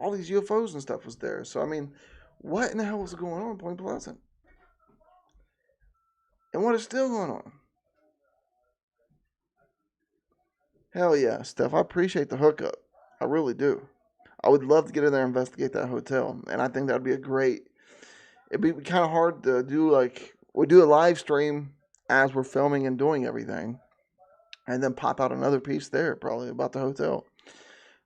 all these UFOs and stuff was there. So, I mean, what in the hell was going on in Point Pleasant? And what is still going on? Hell yeah, Steph. I appreciate the hookup. I really do. I would love to get in there and investigate that hotel. And I think that would be a great. It'd be kind of hard to do, like, we do a live stream as we're filming and doing everything. And then pop out another piece there, probably about the hotel.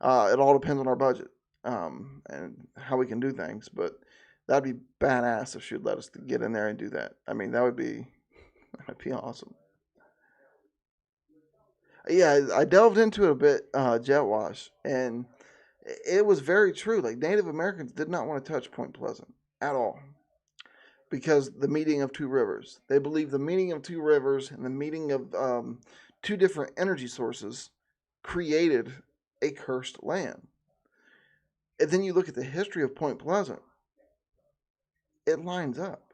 It all depends on our budget, and how we can do things. But that'd be badass if she'd let us to get in there and do that. I mean, that'd be awesome. Yeah, I delved into it a bit, Jet Wash, and it was very true. Like, Native Americans did not want to touch Point Pleasant at all because the meeting of two rivers. They believe the meeting of two rivers and the meeting of two different energy sources created a cursed land. And then you look at the history of Point Pleasant, it lines up.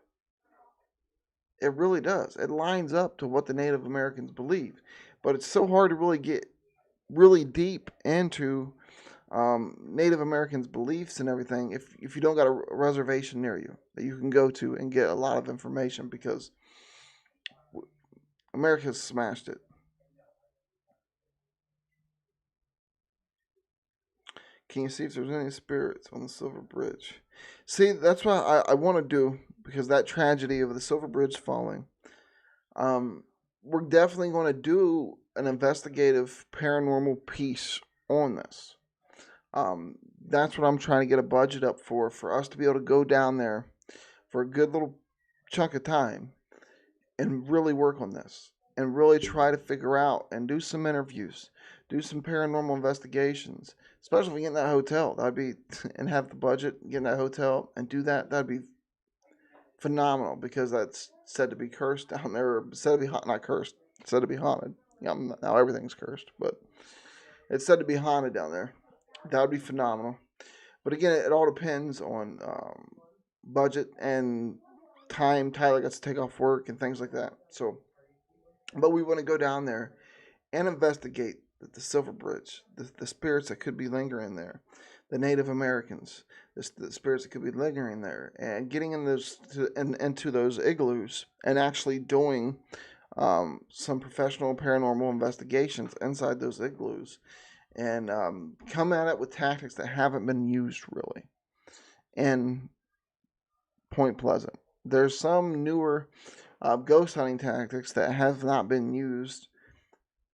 It really does. It lines up to what the Native Americans believe. But it's so hard to really get really deep into Native Americans' beliefs and everything if you don't got a reservation near you that you can go to and get a lot of information, because America's smashed it. Can you see if there's any spirits on the Silver Bridge? See, that's what I want to do, because that tragedy of the Silver Bridge falling. We're definitely going to do an investigative paranormal piece on this. That's what I'm trying to get a budget up for us to be able to go down there for a good little chunk of time and really work on this and really try to figure out and do some interviews, do some paranormal investigations, especially if we get in that hotel. That'd be, and have the budget, get in that hotel and do that. That'd be phenomenal, because that's said to be cursed down there. Said to be not cursed. Said to be haunted. Yeah, now everything's cursed, but it's said to be haunted down there. That would be phenomenal. But again, it all depends on budget and time Tyler gets to take off work and things like that. So, but we want to go down there and investigate the Silver Bridge, the spirits that could be lingering there, the Native Americans, the spirits that could be lingering there, and getting into those igloos and actually doing some professional paranormal investigations inside those igloos, and come at it with tactics that haven't been used really in Point Pleasant. There's some newer ghost hunting tactics that have not been used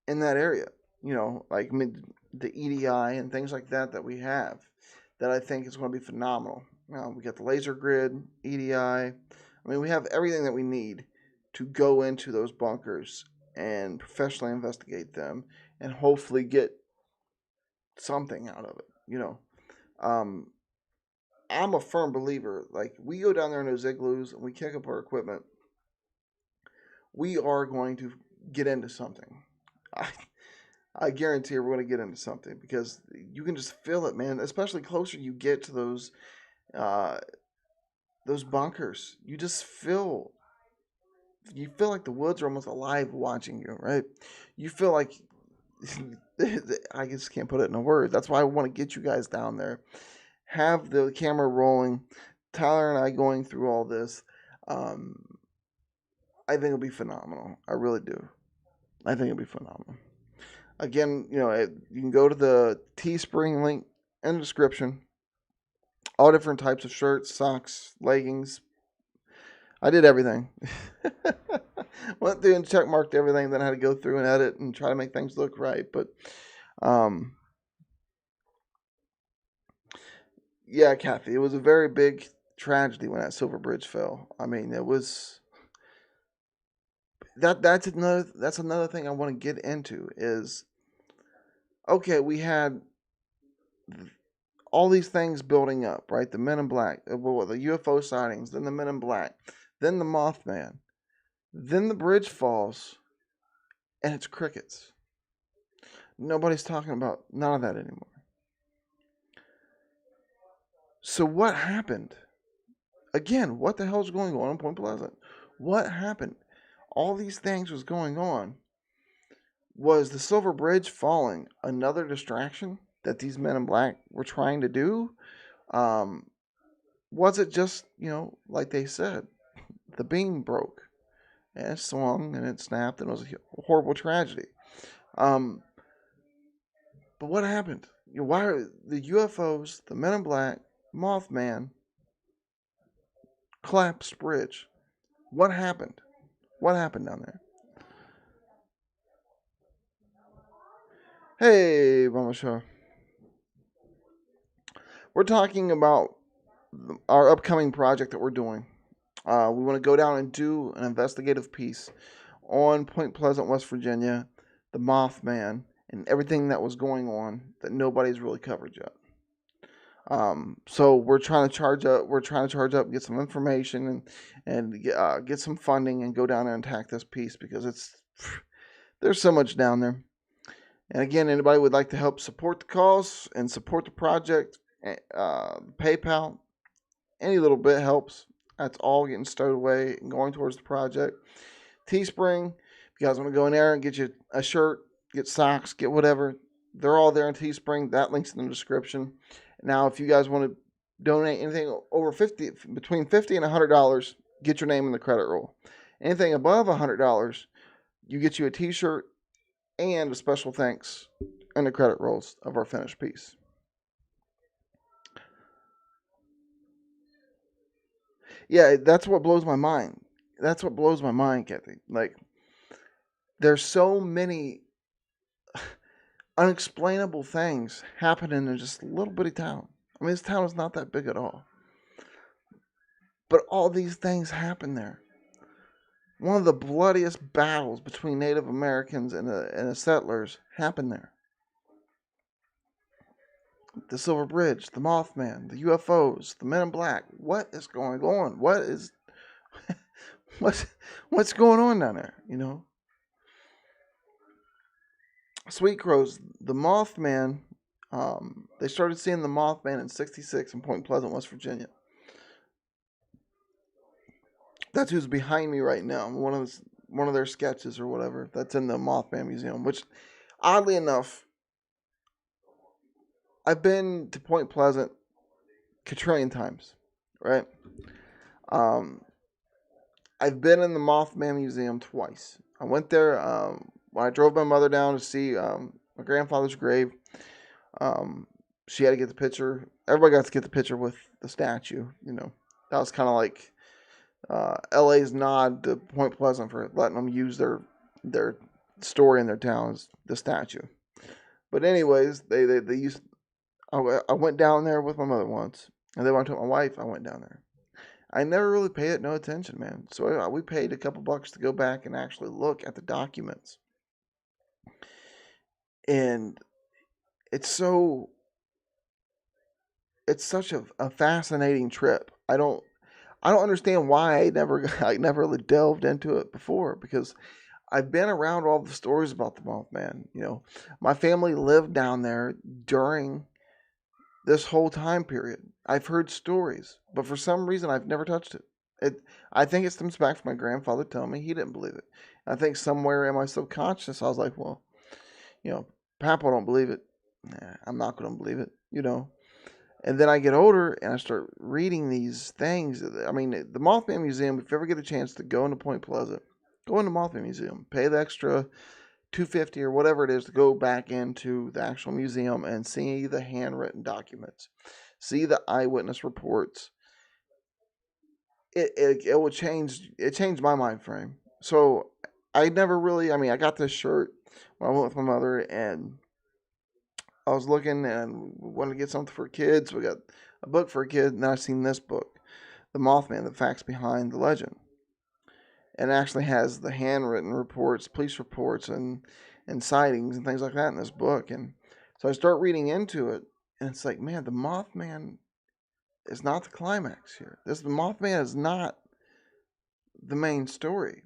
in that area. You know, like the EDI and things like that we have, that I think is going to be phenomenal. We got the laser grid, EDI. I mean, we have everything that we need to go into those bunkers and professionally investigate them and hopefully get something out of it. Um, I'm a firm believer. Like, we go down there in those igloos and we kick up our equipment, we are going to get into something. I, I guarantee we're going to get into something because you can just feel it, man. Especially closer you get to uh, those bunkers, you feel like the woods are almost alive watching you, right? You feel like I just can't put it in a word. That's why I want to get you guys down there, have the camera rolling, Tyler and I going through all this. Um, I think it'll be phenomenal. I really do. I think it'll be phenomenal. Again, you can go to the Teespring link in the description. All different types of shirts, socks, leggings. I did everything. Went through and check marked everything. Then I had to go through and edit and try to make things look right. But, um, yeah, Kathy, it was a very big tragedy when that Silver Bridge fell. I mean, it was that's another thing I want to get into is, okay, we had all these things building up, right? The Men in Black, the UFO sightings, then the Men in Black, then the Mothman, then the bridge falls, and it's crickets. Nobody's talking about none of that anymore. So what happened? Again, what the hell's going on in Point Pleasant? What happened? All these things was going on. Was the Silver Bridge falling another distraction that these Men in Black were trying to do? Was it just, like they said, the beam broke and it swung and it snapped and it was a horrible tragedy? But what happened? Why are the UFOs, the Men in Black, Mothman, collapsed bridge? What happened? What happened down there? Hey, Mama Shaw. We're talking about our upcoming project that we're doing. We want to go down and do an investigative piece on Point Pleasant, West Virginia, the Mothman, and everything that was going on that nobody's really covered yet. So we're trying to charge up. We're trying to charge up, get some information, and get some funding, and go down there and attack this piece because there's so much down there. And again, anybody would like to help support the cause and support the project, PayPal, any little bit helps. That's all getting stowed away and going towards the project. Teespring, if you guys want to go in there and get you a shirt, get socks, get whatever, they're all there in Teespring. That link's in the description. Now, if you guys want to donate anything over between $50 and $100, get your name in the credit roll. Anything above $100, you get you a T-shirt and a special thanks in the credit rolls of our finished piece. Yeah, that's what blows my mind. That's what blows my mind, Kathy. Like, there's so many unexplainable things happening in just a little bitty town. I mean, this town is not that big at all. But all these things happen there. One of the bloodiest battles between Native Americans and the settlers happened there. The Silver Bridge, the Mothman, the UFOs, the Men in Black. What is going on? What's going on down there? Sweet Crows, the Mothman. They started seeing the Mothman in '66 in Point Pleasant, West Virginia. That's who's behind me right now. One of their sketches or whatever. That's in the Mothman Museum. Which, oddly enough, I've been to Point Pleasant quadrillion times, right? I've been in the Mothman Museum twice. I went there when I drove my mother down to see my grandfather's grave. She had to get the picture. Everybody got to get the picture with the statue. That was kind of like LA's nod to Point Pleasant for letting them use their story in their town as the statue. But anyways, they used. I went down there with my mother once, and then when I took my wife, I went down there. I never really paid it no attention, man. So we paid a couple bucks to go back and actually look at the documents. And it's so it's such a fascinating trip. I don't understand why I never really delved into it before, because I've been around all the stories about the Mothman. My family lived down there during this whole time period. I've heard stories, but for some reason I've never touched it. I think it stems back from my grandfather telling me he didn't believe it. I think somewhere in my subconscious I was like, well, you know, Papa don't believe it. Nah, I'm not going to believe it. And then I get older and I start reading these things. I mean, the Mothman Museum, if you ever get a chance to go into Point Pleasant, go into the Mothman Museum, pay the extra $250 or whatever it is to go back into the actual museum and see the handwritten documents, see the eyewitness reports. It will change. It changed my mind frame. So I never really. I mean, I got this shirt when I went with my mother, and I was looking and wanted to get something for kids. We got a book for a kid, and then I seen this book, The Mothman: The Facts Behind the Legend, and it actually has the handwritten reports, police reports, and sightings and things like that in this book. And so I start reading into it, and it's like, man, the Mothman is not the climax here. The Mothman is not the main story.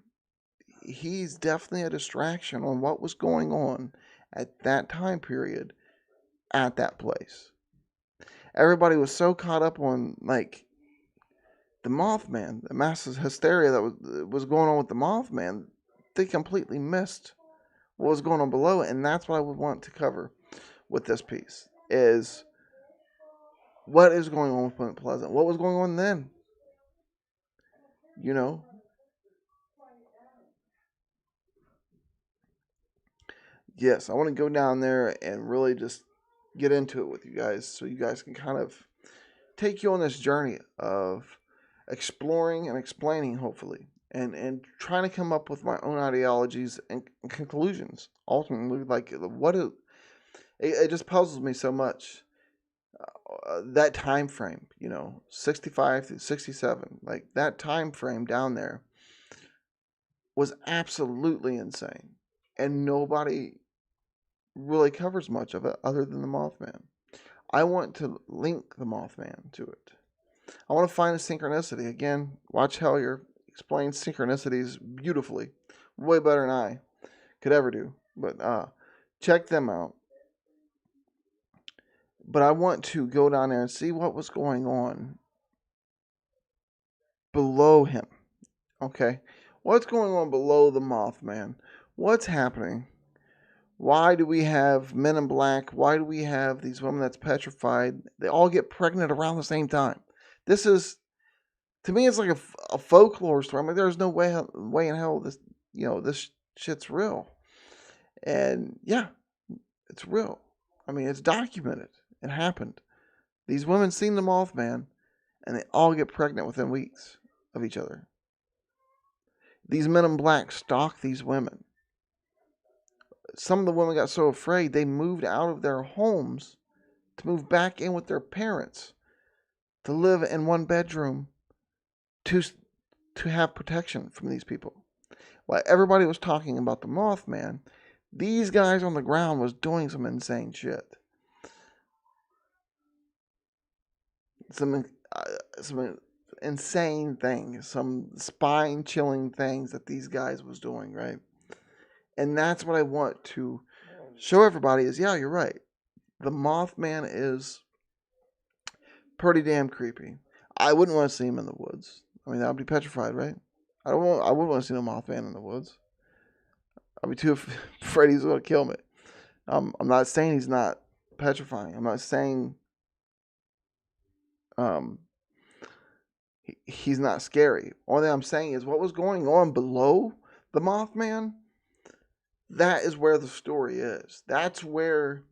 He's definitely a distraction on what was going on at that time period at that place. Everybody was so caught up on like the Mothman, the massive hysteria that was going on with the Mothman, they completely missed what was going on below it. And that's what I would want to cover with this piece is what is going on with Point Pleasant? What was going on then? You know? Yes, I want to go down there and really just get into it with you guys so you guys can kind of take you on this journey of exploring and explaining, hopefully, and trying to come up with my own ideologies and conclusions. Ultimately, like it just puzzles me so much. That time frame, 65 to 67, like that time frame down there was absolutely insane, and nobody really covers much of it other than the Mothman. I want to link the Mothman to it. I want to find a synchronicity. Again, Watch Hellier explains synchronicities beautifully, way better than I could ever do. But check them out. But I want to go down there and see what was going on below him. Okay? What's going on below the Mothman? What's happening? Why do we have men in black? Why do we have these women that's petrified? They all get pregnant around the same time. This is, to me, it's like a folklore story. I'm like, there's no way in hell this shit's real. And yeah, it's real. I mean, it's documented. It happened. These women seen the Mothman, and they all get pregnant within weeks of each other. These men in black stalk these women. Some of the women got so afraid they moved out of their homes to move back in with their parents to live in one bedroom to have protection from these people. While everybody was talking about the Mothman, these guys on the ground was doing some insane shit. Some insane things, some spine-chilling things that these guys was doing, right? And that's what I want to show everybody is, yeah, you're right. The Mothman is pretty damn creepy. I wouldn't want to see him in the woods. I mean, that would be petrified, right? I wouldn't want to see no Mothman in the woods. I'd be too afraid he's going to kill me. I'm not saying he's not petrifying. I'm not saying he's not scary. Only thing I'm saying is what was going on below the Mothman, that is where the story is. That's where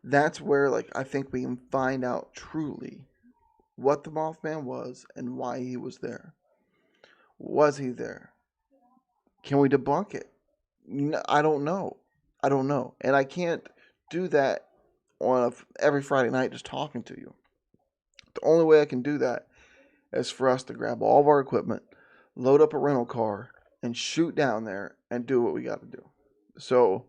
like I think we can find out truly what the Mothman was and why he was there. Was he there? Can we debunk it? I don't know. And I can't do that on every Friday night just talking to you. The only way I can do that is for us to grab all of our equipment, load up a rental car, and shoot down there and do what we got to do. So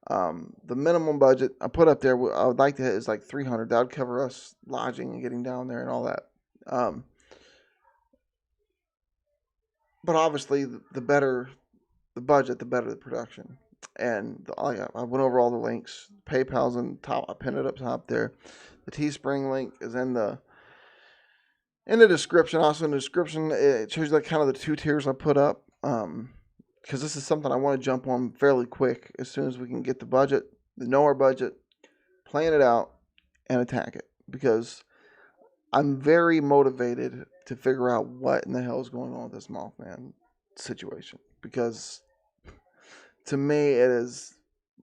the minimum budget I put up there, I would like to hit is like 300. That would cover us lodging and getting down there and all that. But obviously, the better the budget, the better the production. And I went over all the links. PayPal's on top. I pinned it up top there. The Teespring link is in the description. Also in the description, it shows you like kind of the two tiers I put up. Because this is something I want to jump on fairly quick as soon as we can get the budget, know our budget, plan it out, and attack it. Because I'm very motivated to figure out what in the hell is going on with this Mothman situation. Because to me, it is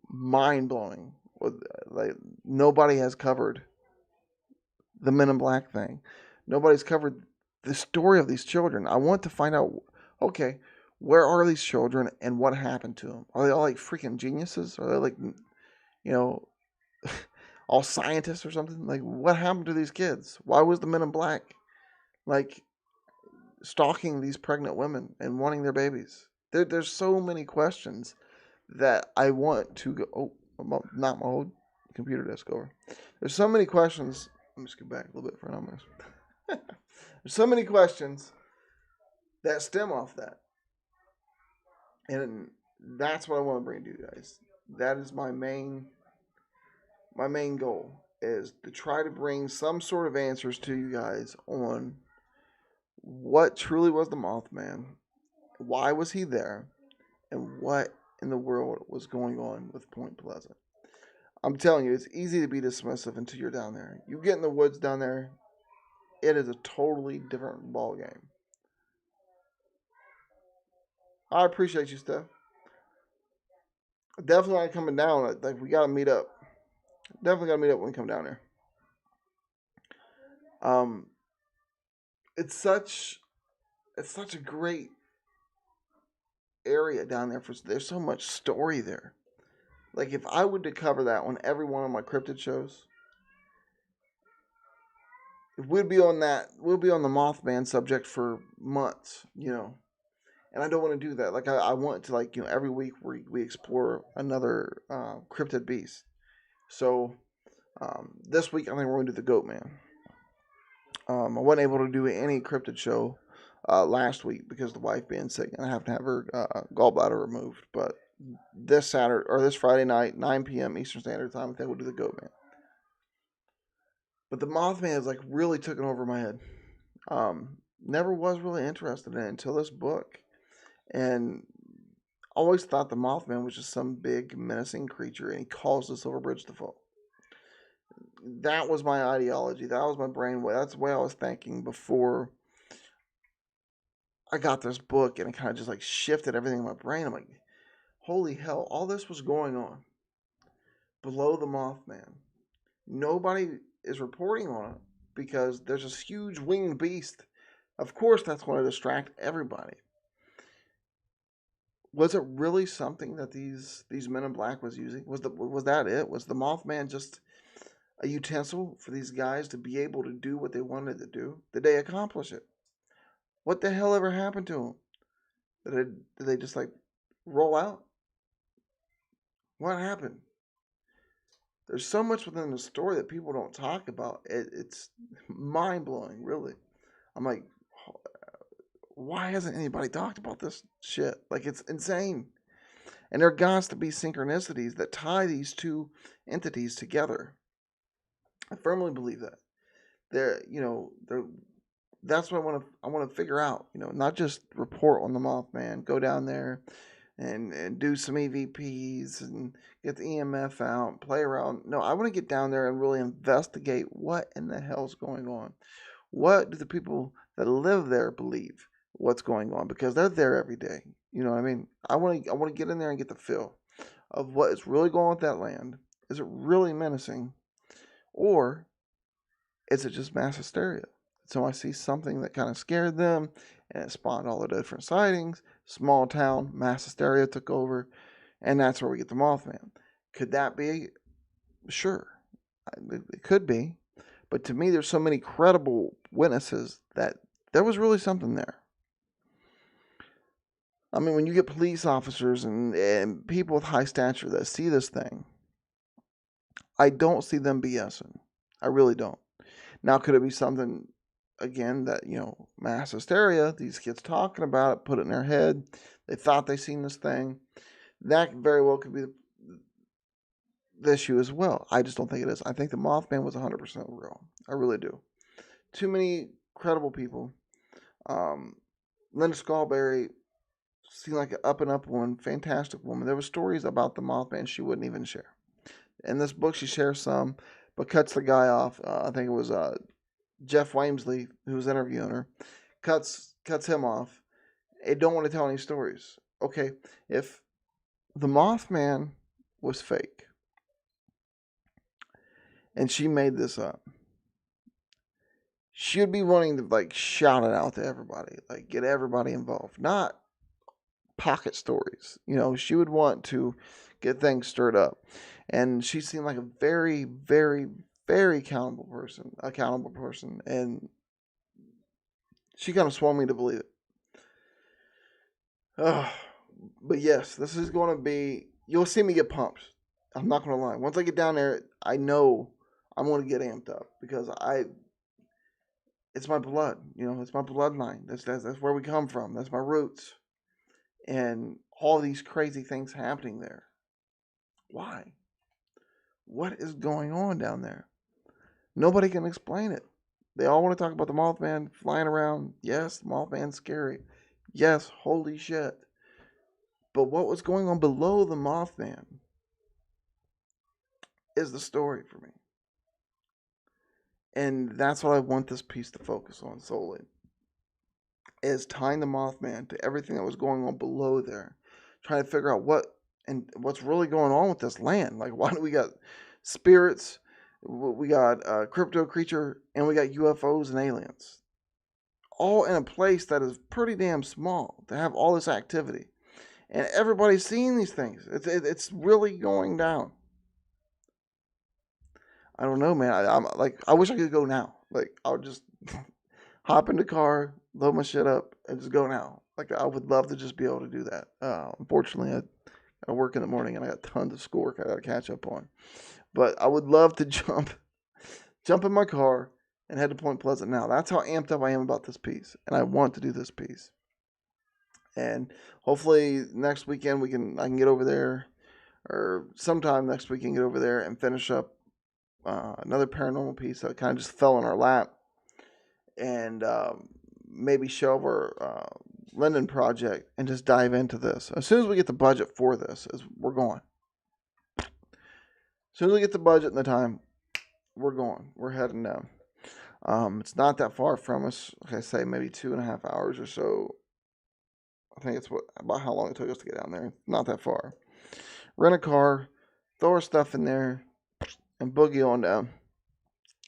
mind blowing. Like nobody has covered the Men in Black thing. Nobody's covered the story of these children. I want to find out. Okay, where are these children and what happened to them? Are they all like freaking geniuses? Are they like, all scientists or something? Like, what happened to these kids? Why was the Men in Black like stalking these pregnant women and wanting their babies? There's so many questions that I want to go. Oh, not my old computer desk over. There's so many questions. Let me just get back a little bit for numbers. There's so many questions that stem off that. And that's what I want to bring to you guys. That is my main goal, is to try to bring some sort of answers to you guys on what truly was the Mothman, why was he there, and what in the world was going on with Point Pleasant. I'm telling you, it's easy to be dismissive until you're down there. You get in the woods down there, it is a totally different ball game. I appreciate you, Steph. Definitely not coming down. Like, we gotta meet up. Definitely gotta meet up when we come down there. It's such a great area down there. There's so much story there. Like, if I were to cover that on every one of my cryptid shows, we'd be on the Mothman subject for months, And I don't want to do that. Like, I want to, like, every week we explore another cryptid beast. So this week I think we're going to do the Goat Man. I wasn't able to do any cryptid show last week because the wife being sick, and I have to have her gallbladder removed. But this Friday night, 9 p.m. Eastern Standard Time, I think we'll do the Goat Man. But the Mothman has like really taken over my head. Never was really interested in it until this book, and always thought the Mothman was just some big menacing creature, and he caused the Silver Bridge to fall. That was my ideology. That was my brainwave. That's the way I was thinking before I got this book, and it kind of just like shifted everything in my brain. I'm like, holy hell, all this was going on below the Mothman. Nobody is reporting on it because there's this huge winged beast. Of course, that's going to distract everybody. Was it really something that these Men in Black was using? Was that it? Was the Mothman just a utensil for these guys to be able to do what they wanted to do? Did they accomplish it? What the hell ever happened to them? Did they just like roll out? What happened? There's so much within the story that people don't talk about. It's mind-blowing, really. I'm like, why hasn't anybody talked about this shit? Like, it's insane. And there has to be synchronicities that tie these two entities together. I firmly believe that. That's what I want to figure out. Not just report on the Mothman, go down there and do some EVPs and get the EMF out, play around. No, I want to get down there and really investigate what in the hell's going on. What do the people that live there believe what's going on? Because they're there every day. You know what I mean? I want to get in there and get the feel of what is really going on with that land. Is it really menacing? Or is it just mass hysteria? So I see something that kind of scared them, and it spawned all the different sightings. Small town, mass hysteria took over, and that's where we get the Mothman. Could that be? Sure, it could be. But to me, there's so many credible witnesses that there was really something there. I mean, when you get police officers and people with high stature that see this thing, I don't see them BSing. I really don't. Now, could it be something, again, that, mass hysteria, these kids talking about it, put it in their head, they thought they seen this thing? That very well could be the issue as well. I just don't think it is. I think the Mothman was 100% real. I really do. Too many credible people. Linda Scarberry seemed like an up and up woman, fantastic woman. There were stories about the Mothman she wouldn't even share. In this book, she shares some, but cuts the guy off. I think it was Jeff Wamesley who was interviewing her. Cuts him off. They don't want to tell any stories. Okay, if the Mothman was fake and she made this up, she would be wanting to shout it out to everybody, get everybody involved, not pocket stories. She would want to get things stirred up, and she seemed like a very, very, very accountable person, and she kind of swung me to believe it. But yes, this is going to be. You'll see me get pumped. I'm not going to lie. Once I get down there, I know I'm going to get amped up because it's my blood. It's my bloodline. That's where we come from. That's my roots. And all these crazy things happening there. Why? What is going on down there? Nobody can explain it. They all want to talk about the Mothman flying around. Yes, the Mothman's scary. Yes, holy shit. But what was going on below the Mothman is the story for me. And that's what I want this piece to focus on solely. Is tying the Mothman to everything that was going on below there. Trying to figure out what's really going on with this land. Why do we got spirits, we got a crypto creature, and we got UFOs and aliens? All in a place that is pretty damn small to have all this activity. And everybody's seeing these things. It's really going down. I don't know, man. I wish I could go now. I would just hop in the car, load my shit up, and just go now. I would love to just be able to do that. Unfortunately, I work in the morning and I got tons of schoolwork I got to catch up on. But I would love to jump in my car and head to Point Pleasant now. That's how amped up I am about this piece, and I want to do this piece. And hopefully next weekend I can get over there, or sometime next week, get over there and finish up another paranormal piece that kind of just fell in our lap, and maybe shelve our Mothman Project and just dive into this. As soon as we get the budget for this, we're going. As soon as we get the budget and the time, we're going. We're heading down. It's not that far from us. Like I say, maybe 2.5 hours or so. I think it's about how long it took us to get down there. Not that far. Rent a car, throw our stuff in there, and boogie on down.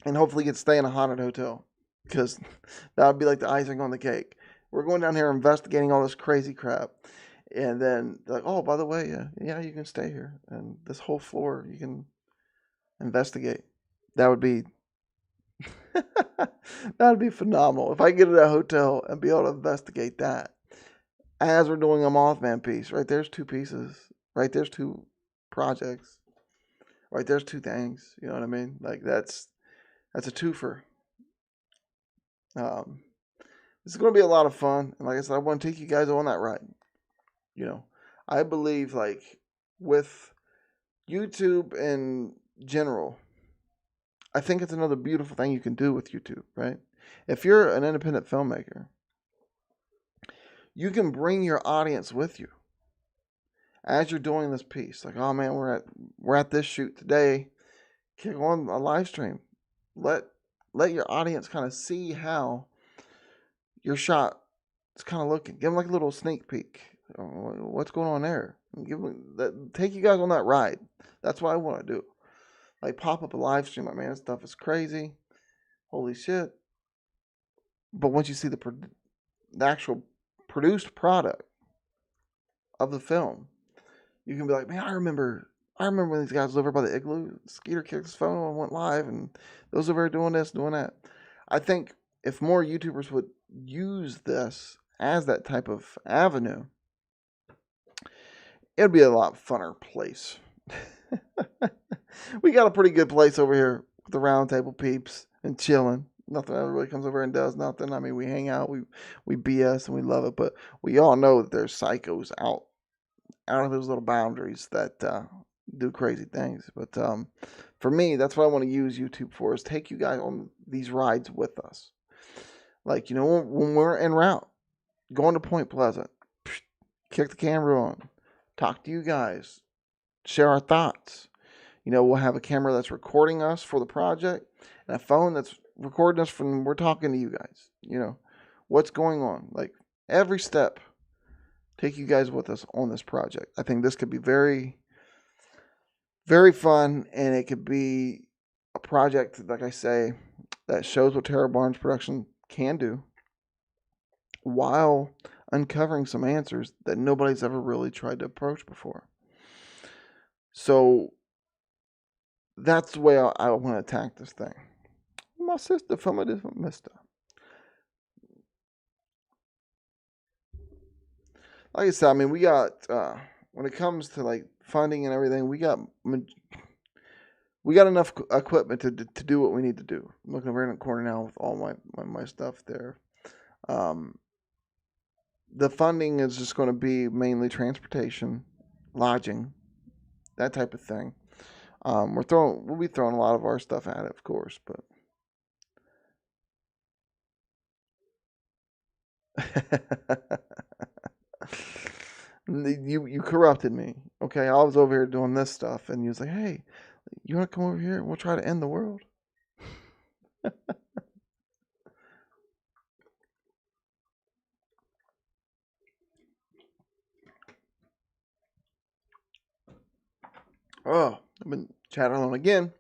And hopefully get to stay in a haunted hotel. Because that would be like the icing on the cake. We're going down here investigating all this crazy crap. And then they're like, oh, by the way, yeah, you can stay here. And this whole floor, you can investigate. That would be phenomenal. If I get to that hotel and be able to investigate that. As we're doing a Mothman piece, right there's 2 pieces. Right there's 2 projects. Right there's 2 things. You know what I mean? That's a twofer. This is going to be a lot of fun. And like I said, I want to take you guys on that ride. I believe with YouTube in general, I think it's another beautiful thing you can do with YouTube, right? If you're an independent filmmaker, you can bring your audience with you as you're doing this piece. Oh man, we're at this shoot today. Kick on a live stream. Let your audience kind of see how your shot is kind of looking. Give them a little sneak peek. What's going on there? Take you guys on that ride. That's what I want to do. Pop up a live stream. Man, this stuff is crazy. Holy shit. But once you see the actual produced product of the film, you can be like, man, I remember I remember when these guys over by the igloo. Skeeter kicked his phone and went live, and those over there doing this, doing that. I think if more YouTubers would use this as that type of avenue, it'd be a lot funner place. We got a pretty good place over here with the round table peeps and chilling. Nothing ever really comes over and does nothing. I mean, we hang out, we BS, and we love it. But we all know that there's psychos out of those little boundaries that do crazy things. But for me, that's what I want to use YouTube for, is take you guys on these rides with us. Like, when we're en route, going to Point Pleasant, kick the camera on, talk to you guys, share our thoughts. We'll have a camera that's recording us for the project and a phone that's recording us when we're talking to you guys. What's going on. Like, every step, take you guys with us on this project. I think this could be very, very fun, and it could be a project, like I say, that shows what Terror Barnes Production can do while uncovering some answers that nobody's ever really tried to approach before. So that's the way I want to attack this thing. My sister from a different mister. Like I said, I mean, we got, when it comes to like funding and everything, we got enough equipment to do what we need to do. I'm looking over in the corner now with all my stuff there. The funding is just going to be mainly transportation, lodging, that type of thing. We'll be throwing a lot of our stuff at it, of course, but you corrupted me. Okay, I was over here doing this stuff, and you was like, "Hey, you want to come over here and we'll try to end the world?" Oh, I've been chatting on again.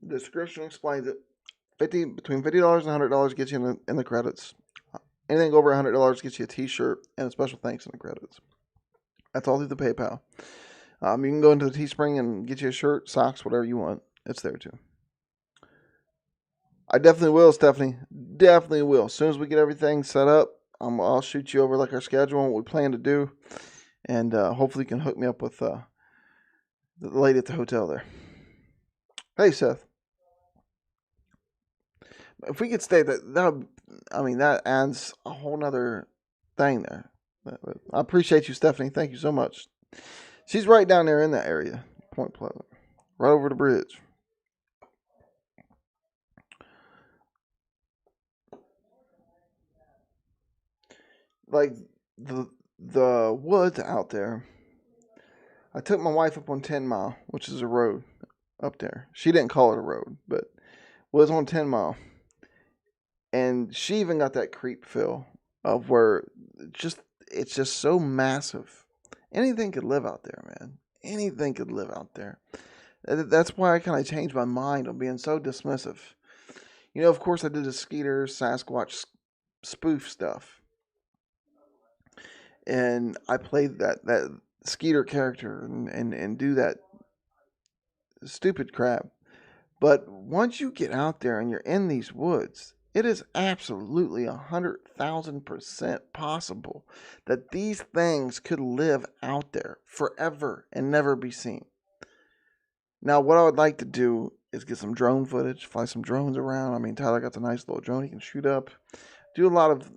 The description explains it. Between $50 and $100 gets you in the credits. Anything over $100 gets you a T-shirt and a special thanks in the credits. That's all through the PayPal. You can go into the Teespring and get you a shirt, socks, whatever you want. It's there too. I definitely will, Stephanie. Definitely will. As soon as we get everything set up, I'll shoot you over like our schedule and what we plan to do, and hopefully you can hook me up with the lady at the hotel there. Hey, Seth. If we could stay, that adds a whole nother thing there. I appreciate you, Stephanie. Thank you so much. She's right down there in that area, Point Pleasant, right over the bridge. Like the woods out there. I took my wife up on 10 Mile, which is a road up there. She didn't call it a road, but was on 10 Mile. And she even got that creep feel of where it's just so massive. Anything could live out there, man. Anything could live out there. That's why I kind of changed my mind on being so dismissive. Of course, I did the Skeeter Sasquatch spoof stuff. And I played that Skeeter character and do that stupid crap. But once you get out there and you're in these woods, it is absolutely 100,000% possible that these things could live out there forever and never be seen. Now, what I would like to do is get some drone footage, fly some drones around. I mean, Tyler got the nice little drone he can shoot up. Do a lot of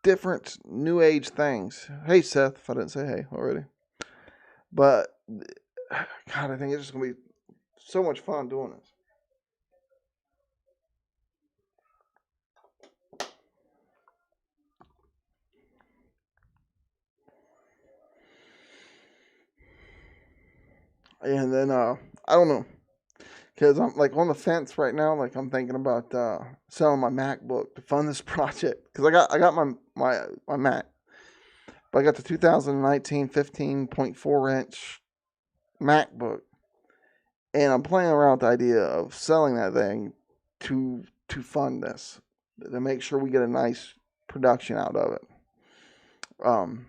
different new age things. Hey, Seth, if I didn't say hey already. But, God, I think it's just going to be so much fun doing this. And then, I don't know. Because I'm like on the fence right now. Like I'm thinking about selling my MacBook to fund this project. Because I got my Mac. But I got the 2019 15.4 inch MacBook. And I'm playing around with the idea of selling that thing to fund this. To make sure we get a nice production out of it. On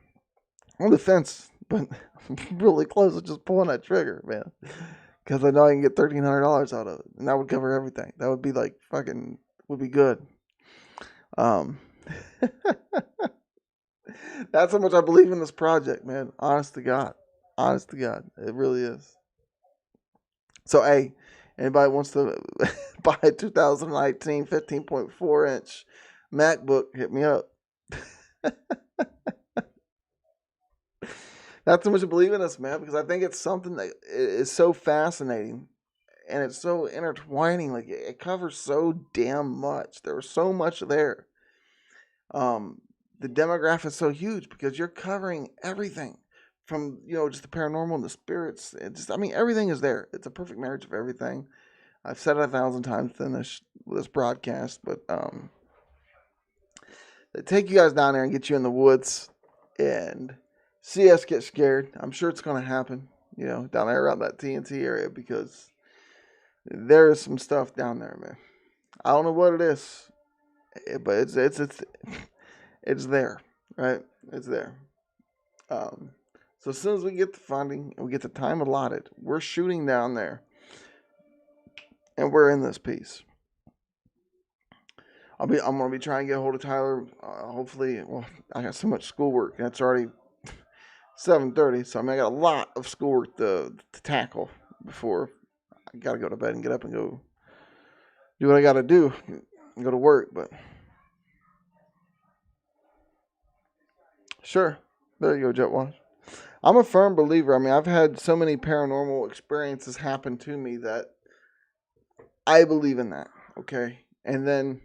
the fence but I'm really close to just pulling that trigger, man. Because I know I can get $1,300 out of it, and that would cover everything. That would be like fucking would be good. Um, that's how much I believe in this project, man. Honest to God, it really is. So, hey, anybody wants to buy a 2019 15.4-inch MacBook, hit me up. That's how much I believe in this, man, because I think it's something that is so fascinating and it's so intertwining. Like, it covers so damn much. There was so much there. Um, the demographic is so huge because you're covering everything from, just the paranormal and the spirits. I mean, everything is there. It's a perfect marriage of everything. I've said it 1,000 times in this broadcast, but they take you guys down there and get you in the woods and see us get scared. I'm sure it's going to happen, down there around that TNT area because there is some stuff down there, man. I don't know what it is, but it's there, right? It's there. So as soon as we get the funding and we get the time allotted, we're shooting down there, and we're in this piece. I'm gonna be trying to get a hold of Tyler. Hopefully, well, I got so much schoolwork, and it's already 7:30. So I got a lot of schoolwork to tackle before I gotta go to bed and get up and go do what I gotta do and go to work. But sure, there you go, Jet Wash. I'm a firm believer. I mean, I've had so many paranormal experiences happen to me that I believe in that. Okay, and then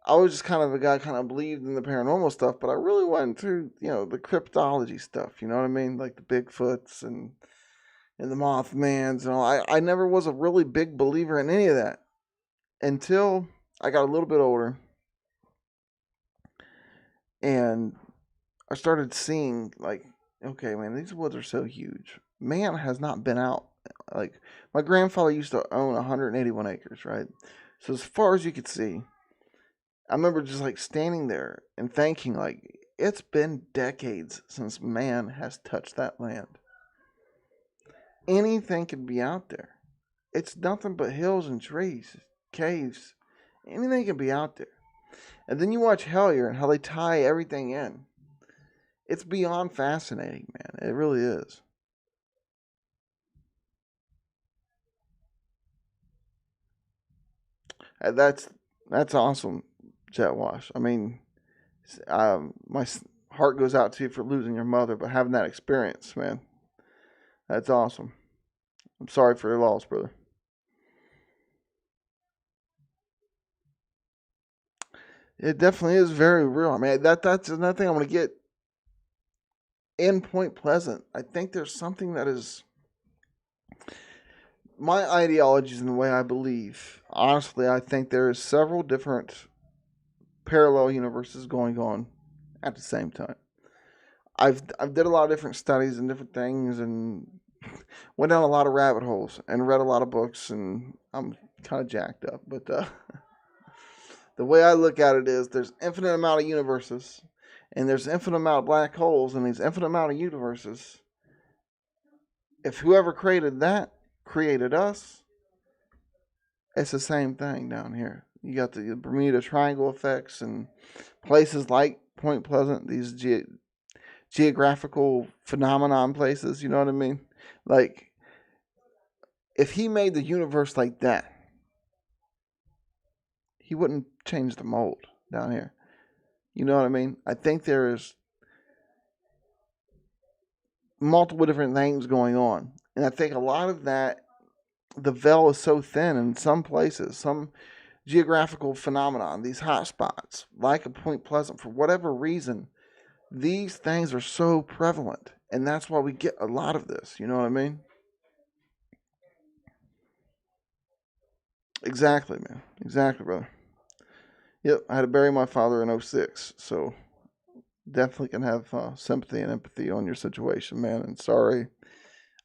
I was just kind of a guy kind of believed in the paranormal stuff, but I really went to, the cryptology stuff, you know what I mean? Like the Bigfoots and the Mothmans and all. I never was a really big believer in any of that until I got a little bit older and I started seeing like, okay, man, these woods are so huge. Man has not been out. Like my grandfather used to own 181 acres, right? So as far as you could see, I remember just like standing there and thinking, like, it's been decades since man has touched that land. Anything could be out there. It's nothing but hills and trees, caves. Anything can be out there. And then you watch Hellier and how they tie everything in. It's beyond fascinating, man. It really is. And that's awesome, Jet Wash. I mean, my heart goes out to you for losing your mother, but having that experience, man, that's awesome. I'm sorry for your loss, brother. It definitely is very real. I mean, that's another thing I want to get in Point Pleasant. I think there's something that is my ideologies and the way I believe. Honestly, I think there is several different parallel universes going on at the same time. I've did a lot of different studies and different things and went down a lot of rabbit holes and read a lot of books and I'm kind of jacked up, but the way I look at it is there's infinite amount of universes and there's infinite amount of black holes and these infinite amount of universes. If whoever created that created us, it's the same thing down here. You got the Bermuda Triangle effects and places like Point Pleasant, these geographical phenomenon places, you know what I mean? Like, if he made the universe like that, he wouldn't change the mold down here. You know what I mean? I think there is multiple different things going on. And I think a lot of that, the veil is so thin in some places, some geographical phenomenon, these hot spots, like a Point Pleasant, for whatever reason, these things are so prevalent. And that's why we get a lot of this. You know what I mean? Exactly, man. Exactly, brother. Yep, I had to bury my father in '06, so definitely can have sympathy and empathy on your situation, man. And sorry,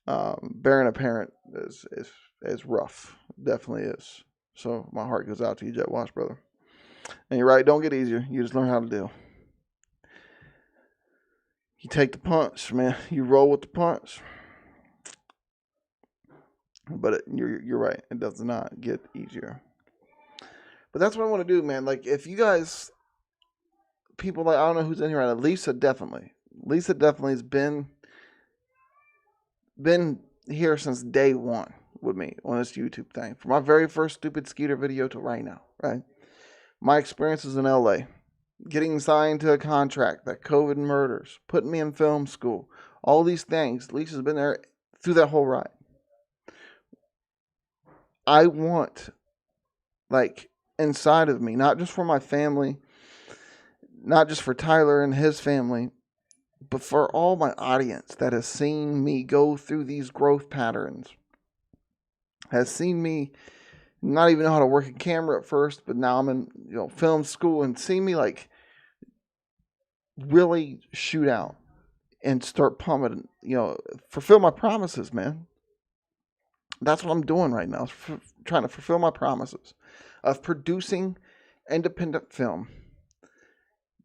burying a parent is rough. Definitely is. So my heart goes out to you, Jet Wash, brother. And you're right, don't get easier. You just learn how to deal. You take the punch, man. You roll with the punch. But you're right. It does not get easier. But that's what I want to do, man. Like, if you guys, people like, I don't know who's in here right now. Lisa definitely. Lisa definitely has been here since day one with me on this YouTube thing. From my very first stupid Skeeter video to right now, right? My experiences in LA, getting signed to a contract, that COVID murders, putting me in film school, all these things. Lisa's been there through that whole ride. I want, like, inside of me, not just for my family, not just for Tyler and his family, but for all my audience that has seen me go through these growth patterns, has seen me not even know how to work a camera at first, but now I'm in film school, and see me like really shoot out and start pumping, fulfill my promises, man. That's what I'm doing right now, trying to fulfill my promises of producing independent film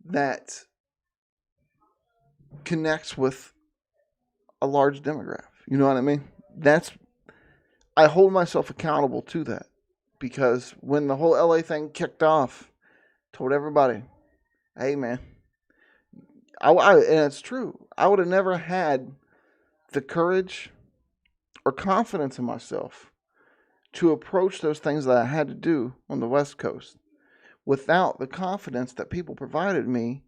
that connects with a large demographic. You know what I mean? I hold myself accountable to that, because when the whole LA thing kicked off, told everybody, hey man, and it's true, I would have never had the courage or confidence in myself to approach those things that I had to do on the West Coast without the confidence that people provided me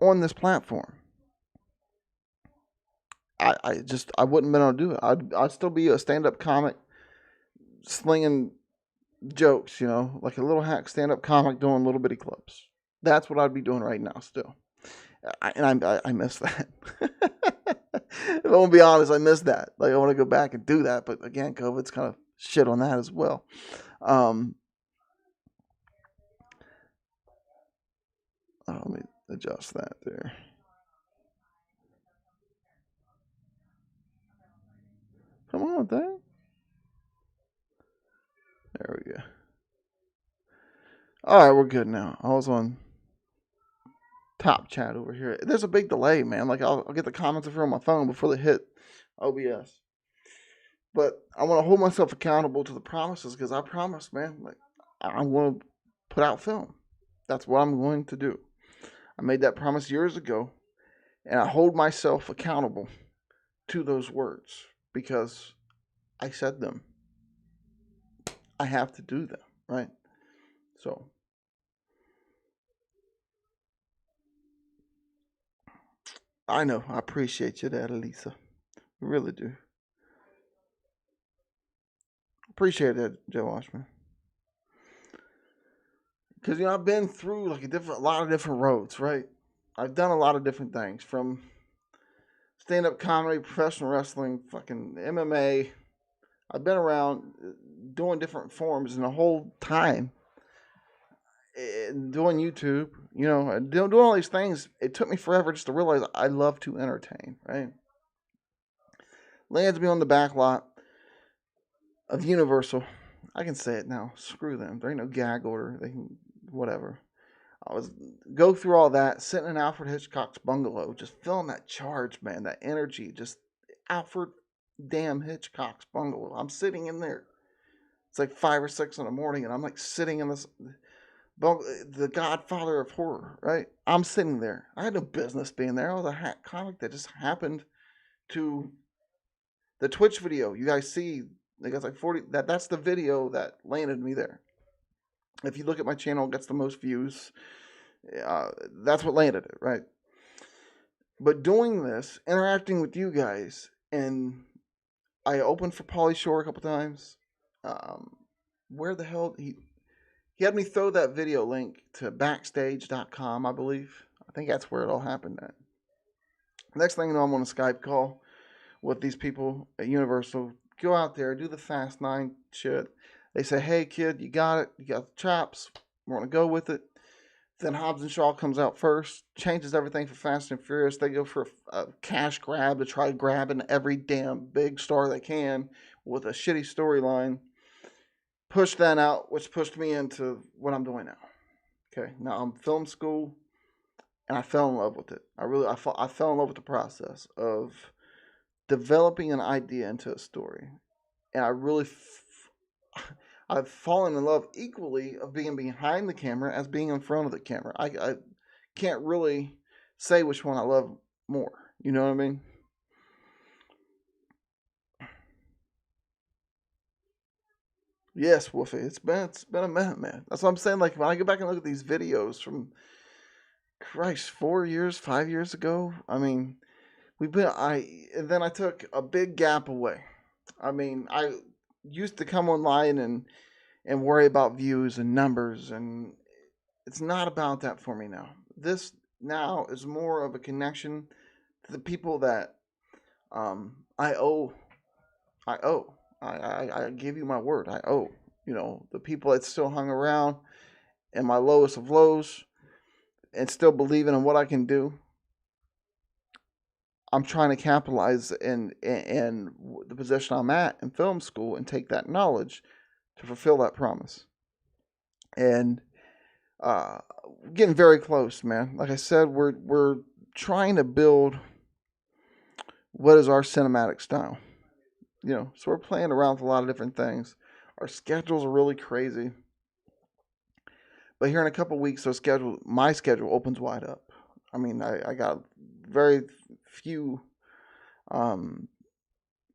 on this platform. I wouldn't have been able to do it. I'd still be a stand-up comic slinging jokes, like a little hack stand-up comic doing little bitty clips. That's what I'd be doing right now still. I miss that. If I want to be honest, I miss that. Like, I want to go back and do that, but again, COVID's kind of shit on that as well. Let me adjust that there. Come on, thing. There we go. All right, we're good now. I was on top chat over here. There's a big delay, man. Like, I'll get the comments over on my phone before they hit OBS. But I want to hold myself accountable to the promises, because I promised, man. Like, I want to put out film. That's what I'm going to do. I made that promise years ago, and I hold myself accountable to those words because I said them. I have to do them, right? So, I know. I appreciate you there, Lisa. I really do. Appreciate that, Joe Washman. Because, I've been through like a lot of different roads, right? I've done a lot of different things, from stand-up comedy, professional wrestling, fucking MMA. I've been around doing different forms, and the whole time doing YouTube, doing all these things, it took me forever just to realize I love to entertain, right? Lands me on the back lot of Universal. I can say it now. Screw them. There ain't no gag order. They can, whatever. I was go through all that, sitting in Alfred Hitchcock's bungalow, just feeling that charge, man, that energy. Just Alfred damn Hitchcock's bungalow. I'm sitting in there. It's like 5 or 6 in the morning, and I'm like sitting in this the Godfather of horror, right? I'm sitting there. I had no business being there. I was a hack comic that just happened to the Twitch video. You guys see, like, it's like 40. That's the video that landed me there. If you look at my channel, it gets the most views. That's what landed it, right? But doing this, interacting with you guys, and I opened for Pauly Shore a couple times. Where the hell he had me throw that video link to backstage.com, I believe. I think that's where it all happened at. Next thing you know, I'm on a Skype call with these people at Universal. Go out there, do the Fast 9 shit. They say, hey, kid, you got it. You got the chops. We're going to go with it. Then Hobbs and Shaw comes out first, changes everything for Fast and Furious. They go for a cash grab to try grabbing every damn big star they can with a shitty storyline. Push that out, which pushed me into what I'm doing now. Okay, now I'm film school. and I fell in love with it. I fell in love with the process of developing an idea into a story, and I've fallen in love equally of being behind the camera as being in front of the camera. I can't really say which one I love more. You know what I mean? Yes, Wolfie. It's been a minute, man. That's what I'm saying. Like when I go back and look at these videos from Christ, 4 years, 5 years ago. I mean, we've been I and then I took a big gap away. I mean, I used to come online and worry about views and numbers, and it's not about that for me now. This now is more of a connection to the people that I owe. I owe. I give you my word. I owe. You know, the people that still hung around in my lowest of lows and still believing in what I can do. I'm trying to capitalize in the position I'm at in film school and take that knowledge to fulfill that promise. And uh, getting very close, man. Like I said, we're trying to build what is our cinematic style. You know, so we're playing around with a lot of different things. Our schedules are really crazy, but here in a couple of weeks, my schedule opens wide up. I mean, I got very few um,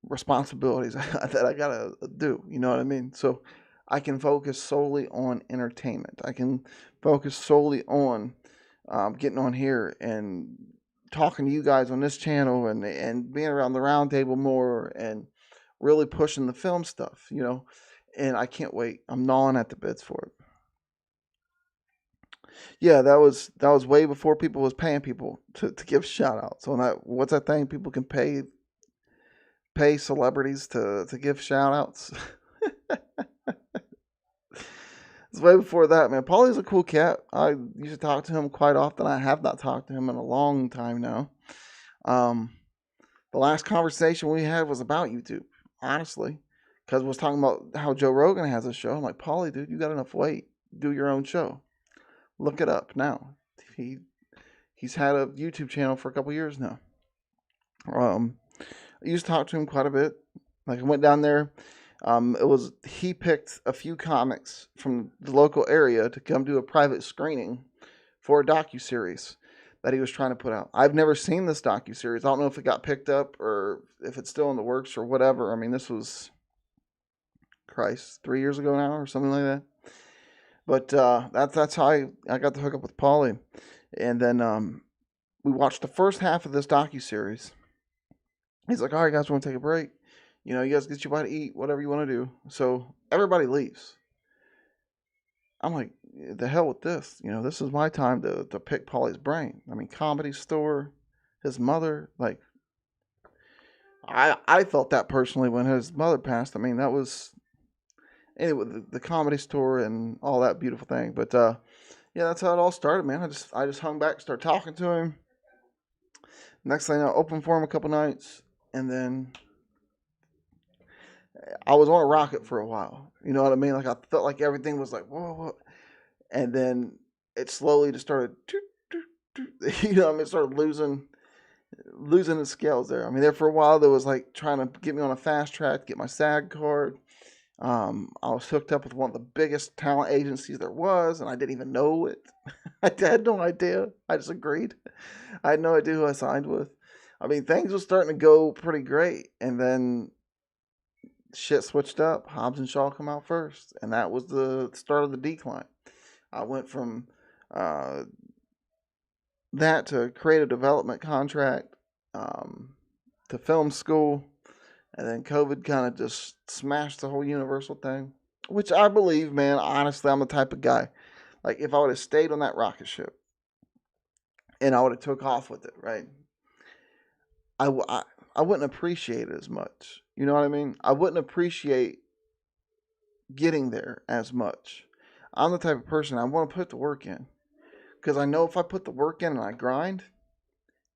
responsibilities that I gotta do. You know what I mean? So I can focus solely on entertainment. I can focus solely on getting on here and talking to you guys on this channel and being around the round table more and really pushing the film stuff, you know. And I can't wait. I'm gnawing at the bits for it. Yeah, that was way before people was paying people to give shout outs. On that, what's that thing? People can pay celebrities to give shout outs. It's way before that, man. Paulie's a cool cat. I used to talk to him quite often. I have not talked to him in a long time now. Um, the last conversation we had was about YouTube, honestly, because we was talking about how Joe Rogan has a show. I'm like, Paulie, dude, you got enough weight. Do your own show. Look it up now. He he's had a YouTube channel for a couple years now. I used to talk to him quite a bit. Like I went down there. It was he picked a few comics from the local area to come do a private screening for a docu series that he was trying to put out. I've never seen this docu series. I don't know if it got picked up or if it's still in the works or whatever. I mean, this was Christ 3 years ago now or something like that. But that's how I got to hook up with Paulie, and then we watched the first half of this docu series. He's like, "All right, guys, want to take a break? You know, you guys get your bite to eat, whatever you want to do." So everybody leaves. I'm like, "The hell with this! You know, this is my time to pick Paulie's brain." I mean, Comedy Store, his mother, like I felt that personally when his mother passed. I mean, that was anyway the Comedy Store and all that beautiful thing. But yeah, that's how it all started, man. I just hung back, started talking to him. Next thing I know, opened for him a couple nights, and then I was on a rocket for a while. You know what I mean? Like I felt like everything was like whoa, whoa. And then it slowly just started. You know, what I mean, it started losing the scales there. I mean, there for a while there was like trying to get me on a fast track to get my SAG card. I was hooked up with one of the biggest talent agencies there was, and I didn't even know it. I had no idea. I just agreed. I had no idea who I signed with. I mean, things were starting to go pretty great, and then shit switched up. Hobbs and Shaw come out first, and that was the start of the decline. I went from uh, that to creative development contract to film school, and then COVID kind of just smashed the whole Universal thing, which I believe, man, honestly, I'm the type of guy. Like, if I would have stayed on that rocket ship and I would have took off with it, right? I, w- I wouldn't appreciate it as much. You know what I mean? I wouldn't appreciate getting there as much. I'm the type of person I want to put the work in. Because I know if I put the work in and I grind,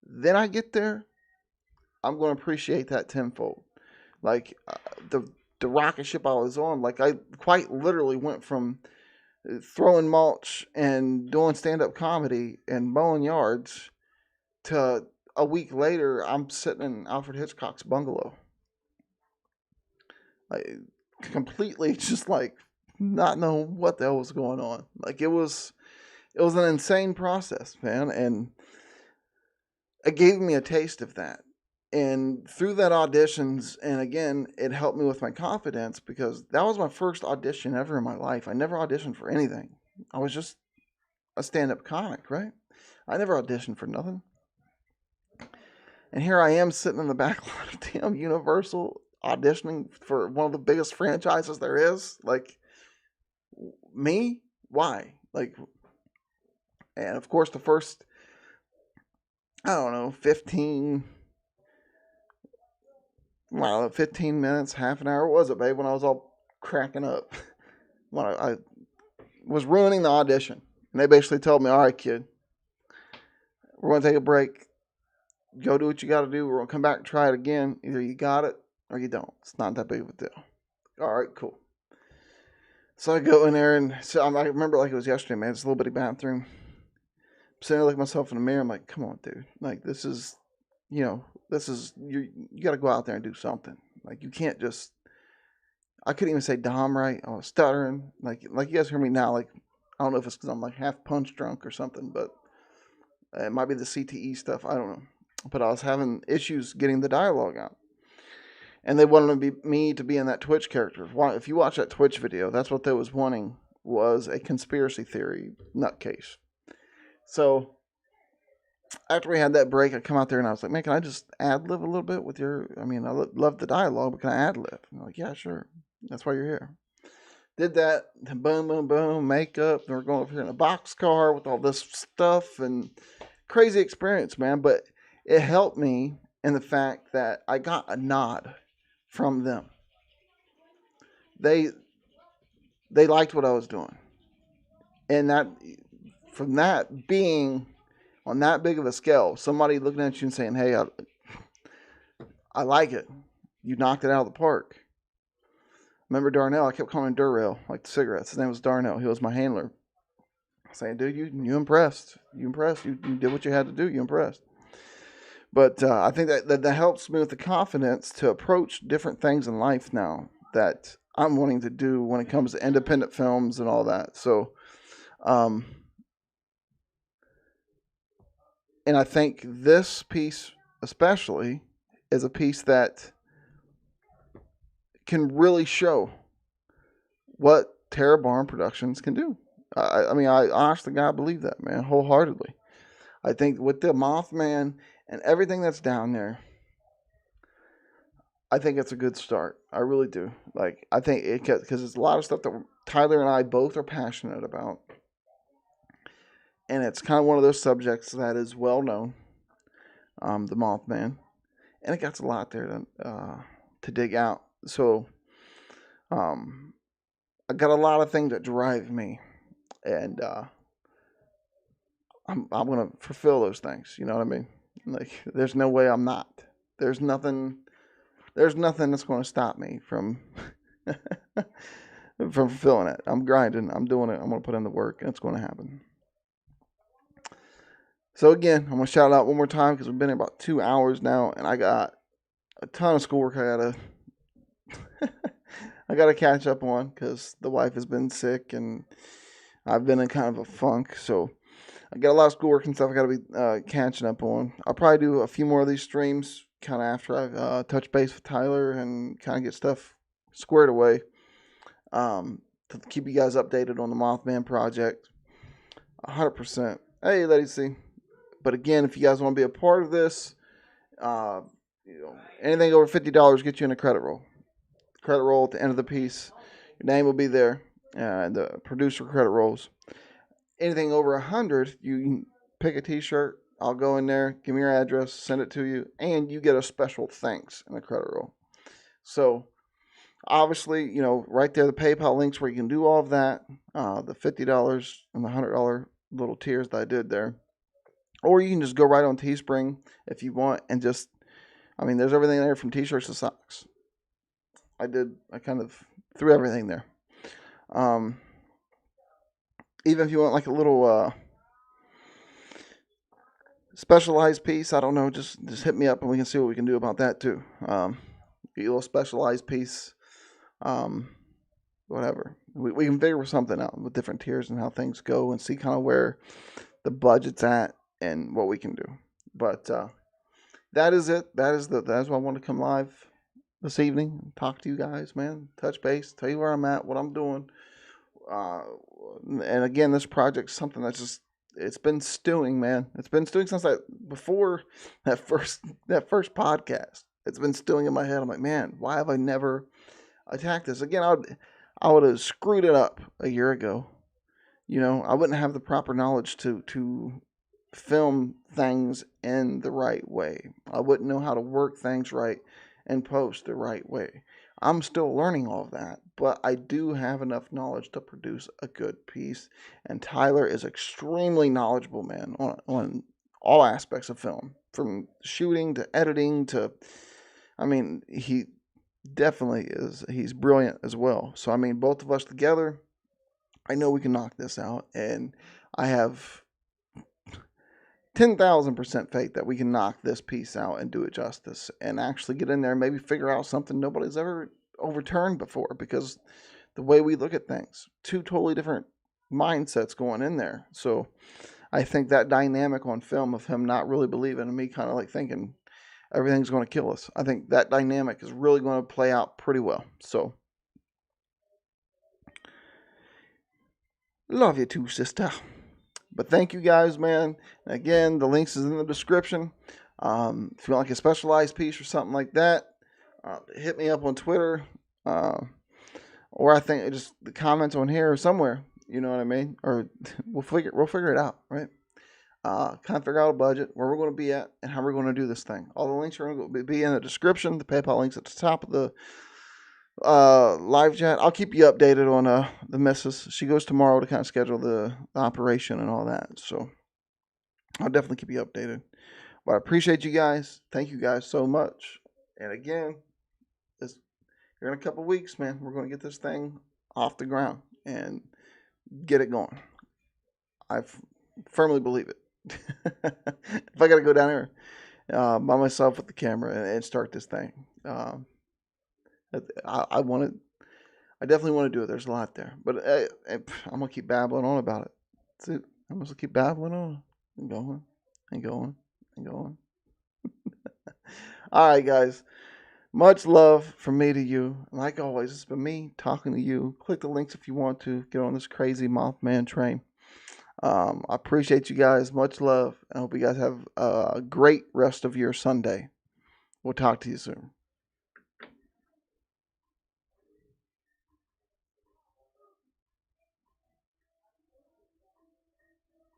then I get there, I'm going to appreciate that tenfold. Like the rocket ship I was on, like I quite literally went from throwing mulch and doing stand-up comedy and mowing yards, to a week later I'm sitting in Alfred Hitchcock's bungalow, like completely just like not knowing what the hell was going on. Like it was an insane process, man, and it gave me a taste of that. And through that auditions, and again, it helped me with my confidence because that was my first audition ever in my life. I never auditioned for anything. I was just a stand-up comic, right? I never auditioned for nothing. And here I am sitting in the back lot of damn Universal auditioning for one of the biggest franchises there is. Like, me? Why? Like, and of course, the first, I don't know, 15 minutes, half an hour, what was it, babe, when I was all cracking up? When I was ruining the audition. And they basically told me, all right, kid, we're going to take a break. Go do what you got to do. We're going to come back and try it again. Either you got it or you don't. It's not that big of a deal. All right, cool. So I go in there, and so I remember like it was yesterday, man. It's a little bitty bathroom. I'm sitting there looking at myself in the mirror. I'm like, come on, dude. Like, this is, you got to go out there and do something. Like, you can't just, I couldn't even say Dom right. I was stuttering. Like you guys hear me now. Like, I don't know if it's because I'm like half punch drunk or something, but it might be the CTE stuff. I don't know. But I was having issues getting the dialogue out. And they wanted me to be in that Twitch character. If you watch that Twitch video, that's what they was wanting, was a conspiracy theory nutcase. So after we had that break, I come out there and I was like, man, can I just ad-lib a little bit with your, I mean, I love the dialogue, but can I ad-lib? And they're like, yeah, sure. That's why you're here. Did that, boom, boom, boom, makeup. And we're going over here in a boxcar with all this stuff, and crazy experience, man. But it helped me in the fact that I got a nod from them. They liked what I was doing. And that, from that being on that big of a scale, somebody looking at you and saying, hey, I like it. You knocked it out of the park. Remember Darnell? I kept calling him Durrell, like the cigarettes. His name was Darnell. He was my handler. Saying, dude, you impressed. You impressed. You did what you had to do. You impressed. But I think that helps me with the confidence to approach different things in life now that I'm wanting to do when it comes to independent films and all that. So, and I think this piece especially is a piece that can really show what Terror Barn Productions can do. I mean, I honestly, God, believe that, man, wholeheartedly. I think with the Mothman and everything that's down there, I think it's a good start. I really do. Like, I think it, because it's a lot of stuff that Tyler and I both are passionate about. And it's kind of one of those subjects that is well known, the Mothman. And it got a lot there to dig out. So, I got a lot of things that drive me. And I'm going to fulfill those things. You know what I mean? Like, there's no way I'm not. There's nothing that's going to stop me from from fulfilling it. I'm grinding. I'm doing it. I'm going to put in the work, and it's going to happen. So again, I'm going to shout out one more time because we've been here about 2 hours now, and I got a ton of schoolwork I gotta catch up on because the wife has been sick and I've been in kind of a funk. So I got a lot of schoolwork and stuff I gotta be catching up on. I'll probably do a few more of these streams kind of after I've touched base with Tyler and kind of get stuff squared away, to keep you guys updated on the Mothman Project. 100%. Hey, Lady C. But again, if you guys want to be a part of this, anything over $50 gets you in a credit roll. Credit roll at the end of the piece. Your name will be there. The producer credit rolls. Anything over 100, you can pick a t-shirt. I'll go in there, give me your address, send it to you, and you get a special thanks in the credit roll. So, obviously, right there, the PayPal links where you can do all of that. The $50 and the $100 little tiers that I did there. Or you can just go right on Teespring if you want and just, there's everything there from t-shirts to socks. I kind of threw everything there. Even if you want like a little specialized piece, I don't know, just hit me up and we can see what we can do about that too. Get a little specialized piece, um, whatever. We can figure something out with different tiers and how things go and see kind of where the budget's at and what we can do. But that is it. That's why I want to come live this evening, talk to you guys, man, touch base, tell you where I'm at, what I'm doing. Uh, and again, this project's something that's just it's been stewing, man. It's been stewing since before that first podcast. It's been stewing in my head. I'm like, man, why have I never attacked this? Again, I would have screwed it up a year ago. I wouldn't have the proper knowledge to film things in the right way. I wouldn't know how to work things right and post the right way. I'm still learning all of that, but I do have enough knowledge to produce a good piece. And Tyler is extremely knowledgeable, man, on all aspects of film, from shooting to editing to, I mean, he definitely is. He's brilliant as well. So, I mean, both of us together, I know we can knock this out. And I have 10,000% faith that we can knock this piece out and do it justice and actually get in there and maybe figure out something nobody's ever overturned before, because the way we look at things, two totally different mindsets going in there. So I think that dynamic on film of him not really believing and me kind of like thinking everything's going to kill us, I think that dynamic is really going to play out pretty well. So love you too, sister. But thank you guys, man. And again, the links is in the description. If you want like a specialized piece or something like that, hit me up on Twitter, or I think just the comments on here or somewhere. You know what I mean? Or we'll figure it out, right? Kind of figure out a budget, where we're going to be at, and how we're going to do this thing. All the links are going to be in the description. The PayPal links at the top of the live chat. I'll keep you updated on the missus. She goes tomorrow to kind of schedule the operation and all that. So I'll definitely keep you updated. But I appreciate you guys. Thank you guys so much. And again, here in a couple weeks, man, we're going to get this thing off the ground and get it going. I firmly believe it. If I got to go down here by myself with the camera and start this thing, I want to. I definitely want to do it. There's a lot there, but I'm gonna keep babbling on about it. That's it. I'm gonna keep babbling on and going and going and going. All right, guys. Much love from me to you. Like always, it's been me talking to you. Click the links if you want to get on this crazy Mothman train. I appreciate you guys. Much love. I hope you guys have a great rest of your Sunday. We'll talk to you soon.